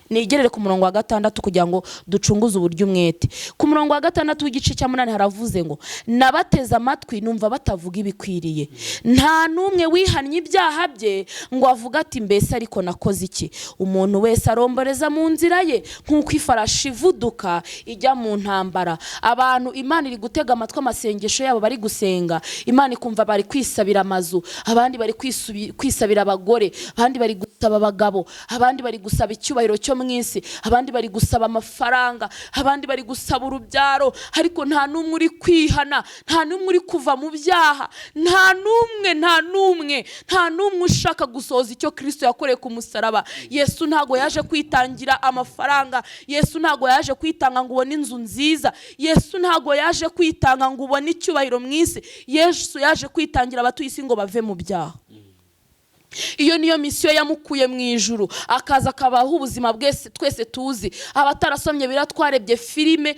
nigerere ku murongo wa 6 kugira ngo ducunguze uburyo umwete. Ku murongo wa 6 w'igice cya 8 haravuze ngo nabateze amatwi numva batavuga ibikwiriye. Nta numwe wihannye ibyaha bye ngo avuga ati mbese ariko nakoze iki. Umuntu wese aromboreza mu nzira ye nk'uko ifarashi ivuduka ijya mu ntambara. Abantu Imana iri gutega amatwi amasengesho yabo bari gusenga. Imana ikumva bari kwisabira amazu, abandi bari kwisabira abagore, abandi bari gusaba abagabo, abandi bari gusaba icyubahiro cyo mwisi, abandi bari gusaba amafaranga, abandi bari gusaba urubyaro, ariko nta numwe uri kwihana, nta numwe uri kuva mu byaha, nta numwe ushaka gusoza icyo Kristo yakoreye ku musaraba. Yesu ntago yaje kwitangira amafaranga, Yesu ntago yaje kwitanga ngo ubone inzu nziza, Yesu ntago yaje kwitanga ngo ubone icyubahiro mwisi. Yesu yaje kwitangira abatuye isi ngo bave mu byaha. Iyo niyo misiyo yamukuye mu ijuru, akaza akabaho ubuzima bwese twese tuzi. Abatarasomye biratwarebye filime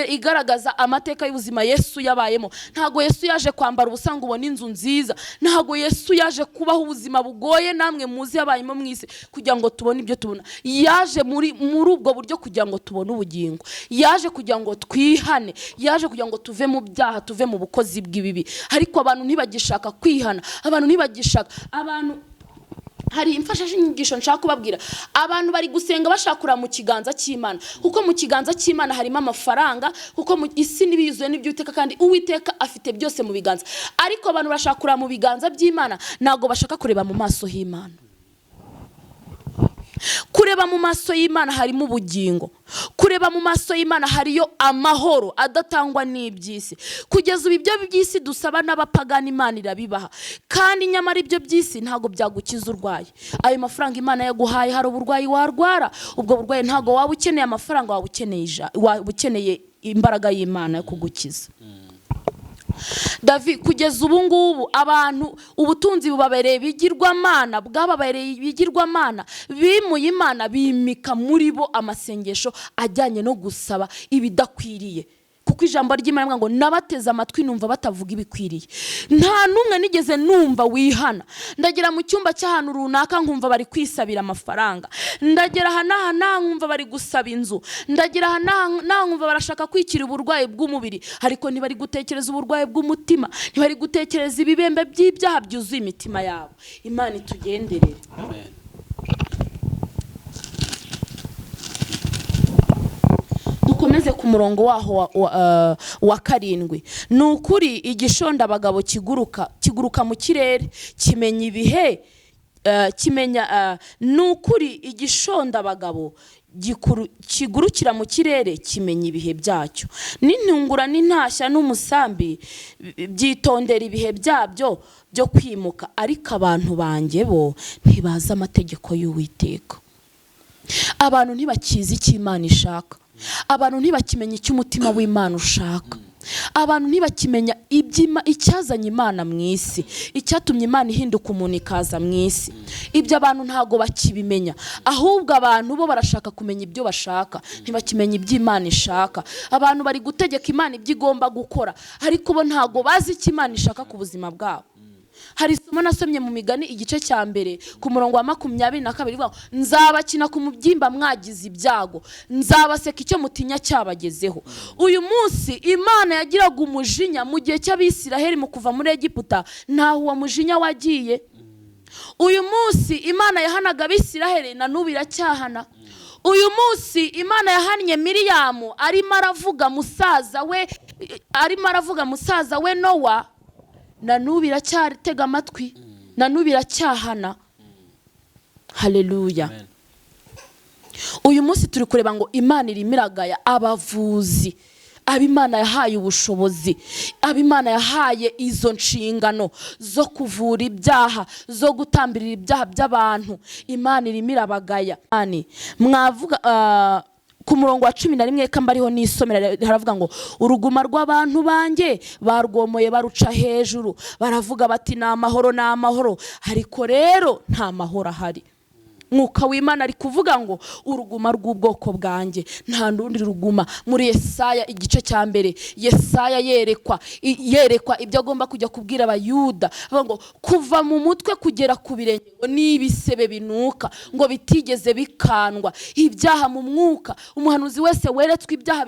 igaragaza amateka y'ubuzima Yesu yabayemo. Ntago Yesu yaje kwambara ubusa ngo ubone inzu nziza, ntago Yesu yaje kubaho ubuzima bugoye namwe muzi yabayemo mwisi kugira ngo tubone ibyo tubona. Yaje muri ubwo buryo kugira ngo tubone ubugingo, yaje kugira ngo twihane, yaje kugira ngo tuve mu byaha, tuve mu bukozi bw'ibibi. Ariko abantu ntibagishaka kwihana, abantu ntibagishaka, abantu hari imfashanyigisho nshaka kubabwira. Abantu bari gusenga bashakura mu kiganza cy'Imana, kuko mu kiganza cy'Imana harimo amafaranga, kuko mu isi n'ibiyuzuye n'iby'Uwiteka, kandi Uwiteka afite byose mu biganza. Ariko abantu bashakura mu biganza by'Imana, ntago bashaka kureba mu maso y'Imana. Kureba mu maso y'Imana harimo ubugingo. Kureba mu maso y'Imana hariyo amahoro adatangwa n'iby'isi. Kugeza ubu ibyo by'isi dusaba n'abapagani Imana irabibaha, kandi nyamara ibyo by'isi ntago byagukiza urwaye. Ayo mafaranga Imana yaguhaye, hari uburwayi warwara, ubwo burwayi ntago waba ukeneye amafaranga, waba ukeneye imbaraga y'Imana yo kugukiza. David, kugeza ubu ngubu abantu ubutunzi bubabereye bigirwamana, bwababereye bigirwamana, bimuye Imana bimika muri bo amasengesho ajyanye no gusaba ibidakwiriye. Kuko ijambo ry'Imana ngo nabateze amatwi numva batavuga ibikwiriye. Nta numwe nigeze numva wihana. Ndagera mu cyumba cy'ahantu runaka nkumva bari kwisabira amafaranga. Ndagera hana nkumva bari gusaba inzu. Ndagera hana nkumva barashaka kwikira uburwayi bw'umubiri, ariko ntibari gutekereza uburwayi bw'umutima, ntibari gutekereza ibibembe by'ibyaha byuzuye imitima yabo. Imana itugenderere. Amen. Dukomeze ku murongo waho wa 7. Nukuri igishonda abagabo kiguruka mu kirere, kimenya ibihe, nukuri igishonda abagabo kigurukira mu kirere, kimenya ibihe byacyo. N'intungura n'intashya n'umusambi byitondera ibihe byabyo byo kwimuka, ariko abantu banjye bo ntibazi amategeko y'Uwiteka. Abantu ntibakizi icyo Imana ishaka. Abantu ntibakimenya icyo umutima w'Imana ushaka. Abantu ntibakimenya icyazanye Imana mu isi, icyatumye Imana ihinduka umuntu ikaza mu isi. Ibyo abantu ntago bakibimenya, ahubwo abantu bo barashaka kumenya ibyo bashaka, ntibakimenya ibyo Imana ishaka. Abantu bari gutegeka Imana ibyo igomba gukora, ariko bo ntago bazi icyo Imana ishaka ku buzima bwabo. Hari isomo nasomye mu Migani igice cya mbere ku murongo wa 22, nzabakina ku mubyimba mwagize ibyago, nzabaseka icyo mutinya cyabagezeho. Uyu munsi Imana yagiraga umujinya mu gihe cy'Abisiraheli mu kuva muri Egiputa, ntaho uwo mujinya wagiye. Uyu munsi Imana yahanaga Abisiraheli, na n'ubu iracyahana. Uyu munsi Imana yahannye Miriyamu arimo aravuga musaza we Nowa, na n'ubu iracyatega amatwi, na n'ubu iracyahana. Haleluya. Uyu munsi turi kureba ngo Imana irimo iragaya abavuzi, ab'Imana yahaye ubushobozi, ab'Imana yahaye izo nshingano zo kuvura ibyaha, zo gutambirira ibyaha by'abantu. Imana irimo irabagaya. Mwavuga ku murongo wa 11 kambariho n'isomera, haravuga ngo uruguma rw'abantu banjye barwomoye baruca hejuru, baravuga bati ni amahoro, ariko rero nta mahoro ahari. Mwuka w'Imana ari kuvuga ngo uruguma rw'ubwoko bwanjye nta ndundi ruguma. Muri Yesaya igice cya mbere, Yesaya yerekwa ibyo agomba kujya kubwira Abayuda, ngo kuva mu mutwe kugera ku birenge n'ibisebe binuka, ngo bitigeze bikandwa. Ibyaha mu mwuka, umuhanuzi wese weretswe ibyaha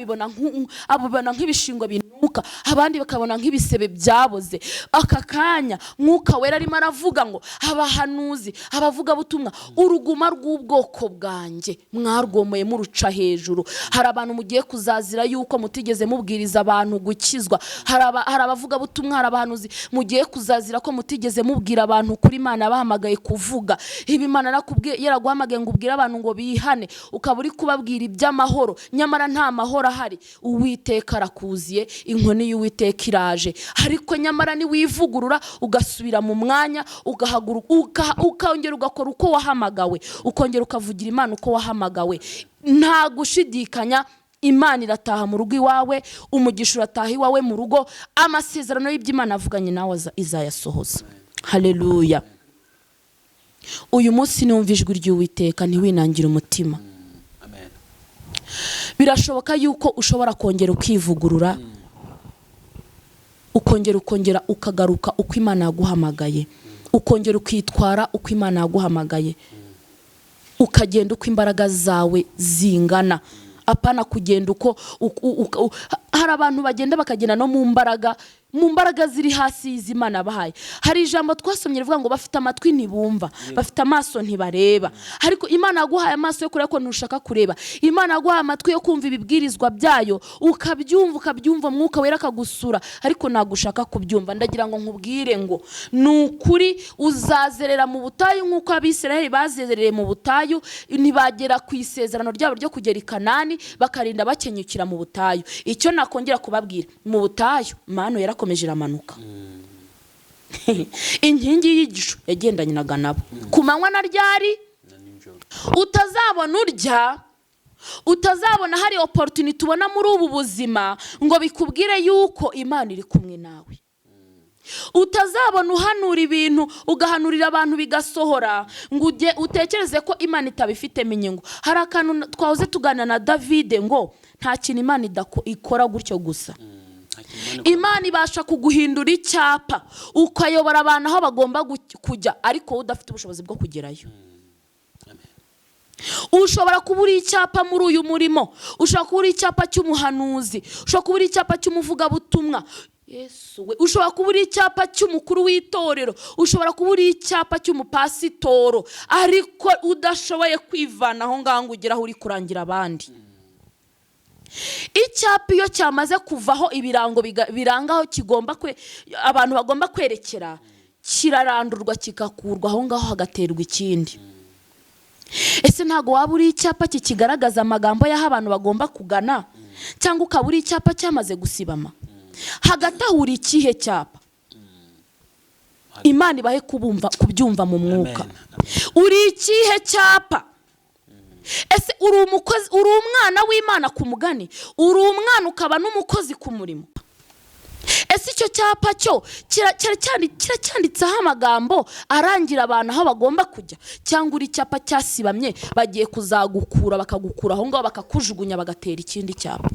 abibona nk'ibishingwe binuka, abandi bakabona nk'ibisebe byaboze. Aka kanya Mwuka wera arimo aravuga ngo abahanuzi, abavuga butumwa, uruguma rw'ubwoko bwanjye mwarwomoye muruca hejuru. Hari abantu mugiye kuzazira yuko mutigeze mubwiriza abantu gukizwa. Hari abavuga butumwa, hari abahanuzi mugiye kuzazira ko mutigeze mubwira abantu kuri Imana yabahamagaye kuvuga. Ibi Imana yaraguhamagaye ngo ubwire abantu ngo bihane, ukaba uri kubabwira iby'amahoro, nyamara nta mahoro ahari. Uwiteka arakuziye, inkoni y'Uwiteka iraje, ariko nyamara ni wivugurura ugasubira mu mwanya, ugahaguruka ukongera ugakora uko wahamagawe, ukongera ukavugira Imana uko wahamagawe. Nta gushidikanya Imana irataha mu rugo iwawe, umugisha urataha iwawe mu rugo, amasezerano y'Imana avuganye nawe izayasohoza. Haleluya. Uyu munsi numva ijwi ry'Uwiteka, ntiwinangire umutima. Amen. Birashoboka yuko ushobora kongera ukivugurura, ukongera ukagaruka uko Imana yaguhamagaye, ukongera ukitwara uko Imana yaguhamagaye, ukagenda uko imbaraga zawe zingana. Apana kugenda uko hari abantu bagenda bakagenda no mu mbaraga mu mbaraga ziri hasi y'Imana bahaye. Hari ijambo twasomye rivuga ngo bafite amatwi ntibumva, bafite amaso ntibareba. Ariko Imana yaguhaye amaso yo kureba ko ntushaka kureba. Imana yaguhaye amatwi yo kumva ibibwirizwa byayo, ukabyumva Mwuka Wera akagusura, ariko nagushaka kubyumva. Ndagira ngo nkubwire ngo nukuri uzazerera mu butayu nk'uko Abisirayeli bazerereye mu butayu, ntibagera ku isezerano ryabo ryo kugera i Kanani, bakarinda bakenyukira mu butayu. Icyo nakongera kubabwira, mu butayu mano yarakomeje iramanuka. Inkingi y'igicu yagendanyinaga nabo ku manywa na ryari. Utazabona urya, utazabona hari opportunity tubona muri ubu buzima ngo bikubwire yuko Imana iri kumwe nawe. Utazabona uhanura ibintu ugahanurira abantu bigasohora ngo utekereze ko Imana itabifitemo inyungu. Hari akantu twahoze tugana na David ngo nta kintu Imana ikora gutyo gusa. Imana ibasha kuguhindura icyapa ukayobora abantu aho bagomba kujya, ariko udafite ubushobozi bwo kugerayo. Ushobora kubura icyapa muri uyu murimo, ushobora kubura icyapa cy'umuhanuzi, ushobora kubura icyapa cy'umuvugabutumwa, Yesu we, ushobora kubura icyapa cy'umukuru w'itorero, ushobora kubura icyapa cy'umupasitoro, ariko udashoboye kwivana aho ngaho ugeraho uri kurangira abandi. Icyapa iyo cyamaze kuvaho ibirango birangaho abantu bagomba kwerekera, kirarandurwa kikakurwa aho ngaho hagaterwa ikindi. Ese ntago waba uri icyapa kikigaragaza amagambo y'aho abantu bagomba kugana, cyangwa ukabura icyapa cyamaze gusibama? Hagati aho uri ikihe cyapa? Imana ibahe kubyumva mu mwuka. Uri ikihe cyapa? Ese uri umukozi, uri umwana w'Imana ku mugani, uri umwana ukaba n'umukozi ku murimo? Ese icyo cyapa cyo kiracyanditseho amagambo arangira abantu aho bagomba kujya, cyangwa uri icyapa cyasibamye bagiye kuzagukura bakagukura aho ngaho bakakujugunya bagatera ikindi cyapa?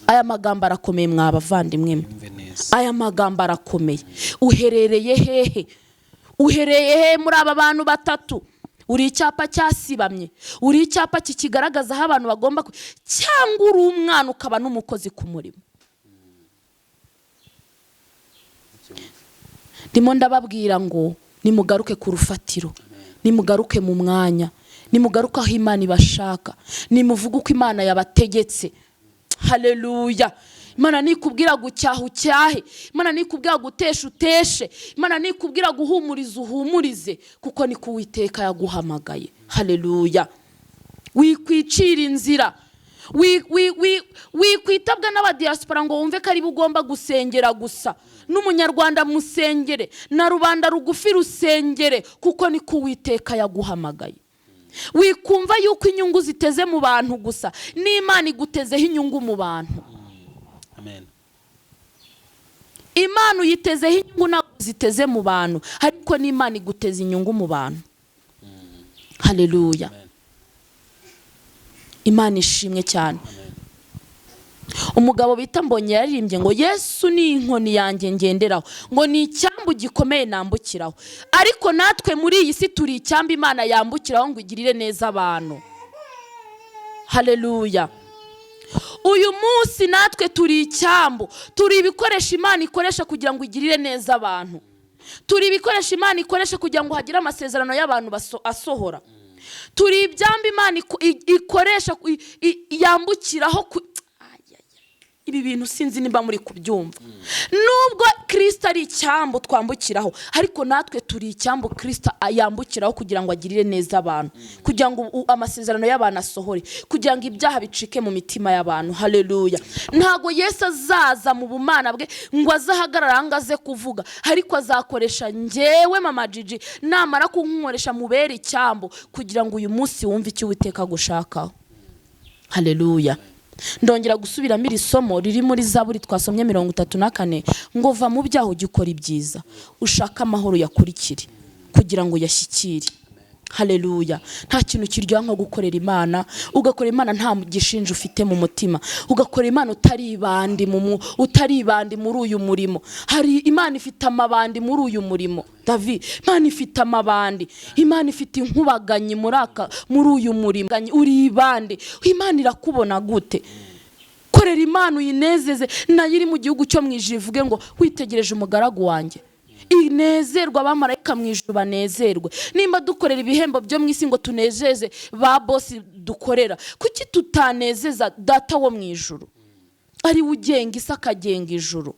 Aya magambo arakomeye mwabavandimwe. Aya magambo arakomeye. Uherereye hehe? Uhereye hehe muri aba bantu batatu? Uri icyapa cyasibamye, uri icyapa kikigaragaza aho abantu bagomba cyangwa uri umwana ukaba n'umukozi ku murimo? Ndimo ndababwira ngo nimugaruke ku rufatiro, nimugaruke mu mwanya, nimugaruke aho Imana ibashaka, nimuvuge uko Imana yabategetse. Haleluya. Imana nikubwira gucyaha ucyahe, Imana nikubwira gutesha uteshe, Imana nikubwira guhumuriza uhumurize, kuko niko Uwiteka yaguhamagaye. Haleluya. Wikwicira inzira, wikwitabwa n'abadiaspora ngo wumve ko ari bugomba gusengera gusa. N'umunyarwanda musengere, na rubanda rugufi rusengere, kuko niko Uwiteka yaguhamagaye. Wikumva yuko inyungu ziteze mu bantu gusa, n'Imana igutezeho inyungu mu bantu. Amen. Imana uyitezeho inyungu ntabwo ziteze mu bantu, ariko n'Imana iguteza inyungu mu bantu. Haleluya. Imana ishimwe cyane. Umugabo bita Mbonye yaririmbye ngo Yesu ni inkoni yanjye ngenderaho, ngo ni icyambu gikomeye nambukiraho. Ariko natwe muri iyi si turi icyambu Imana yambukiraho ngo igirire neza abantu. Haleluya. Uyu munsi natwe turi icyambu, turi ibikoresho Imana ikoresha kugira ngo igirire neza abantu. Turi ibikoresho Imana ikoresha kugira ngo hagire amasezerano y'abantu asohora. Turi ibyambu Imana ikoresha yambukiraho. Ibi bintu sinzi nimba muri kubyumva. Nubwo Kristo ari icyambu twambukiraho, ariko natwe turi icyambu Kristo yambukiraho kugira ngo agirire neza abantu, kugira ngo amasezerano y'abantu asohore, kugira ngo ibyaha bicike mu mitima y'abantu. Haleluya. Ntago Yesu azaza mu bumana bwe ngo azahagarara angaze kuvuga, ariko azakoresha njyewe Mama Gigi, namara kunkoresha mubere icyambu kugira ngo uyu munsi wumve icyo Uwiteka gushakaho. Haleluya. Ndongera gusubiramo iri somo riri muri Zaburi twasomye 34 ngo va mu byaho gikora ibyiza, ushaka amahoro yakurikire kugira ngo yashyikire. Haleluya. Nta kintu kiryoha nko gukorera Imana, ugakora Imana nta gishinja ufite mu mutima, ugakora Imana utari ibandi muri uyu murimo. Hari Imana ifite amabandi muri uyu murimo. David, Imana ifite amabandi, Imana ifite inkubaganyi muri uyu murimo. Uri ibandi, Imana irakubona gute? Ko korera Imana uyinezeze, nayo iri mu gihugu cyo mu ijuru ivuge ngo witegereje umugaragu wanjye. Inezerwa abamarayika mu ijuru banezerwe. Nimba dukorera ibihembo byo mu isi ngo tunezeze ba bosi dukorera, kuki tutanezeza data wo mu ijuru? Ari ugenga isi akagenga ijuru.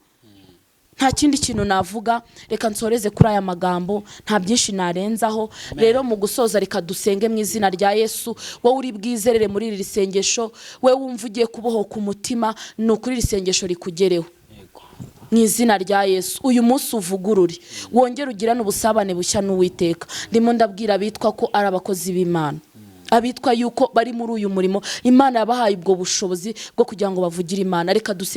Nta kindi kintu navuga, reka nsoreze kuri aya magambo, nta byinshi narenzaho. Rero mu gusoza reka dusenge mu izina rya Yesu. Wowe uri bwizerere muri iri sengesho, we wumva ugiye kubohoka umutima, ni ukuri iri sengesho rikugereho mu izina rya Yesu. Uyu munsi uvugurure, wongere ugirane ubusabane bushya n'Uwiteka. Ndimo ndabwira abitwa ko ari abakozi b'Imana, abitwa yuko bari muri uyu murimo Imana yabahaye ubwo bushobozi bwo kugira ngo bavugire Imana. Reka dusenge.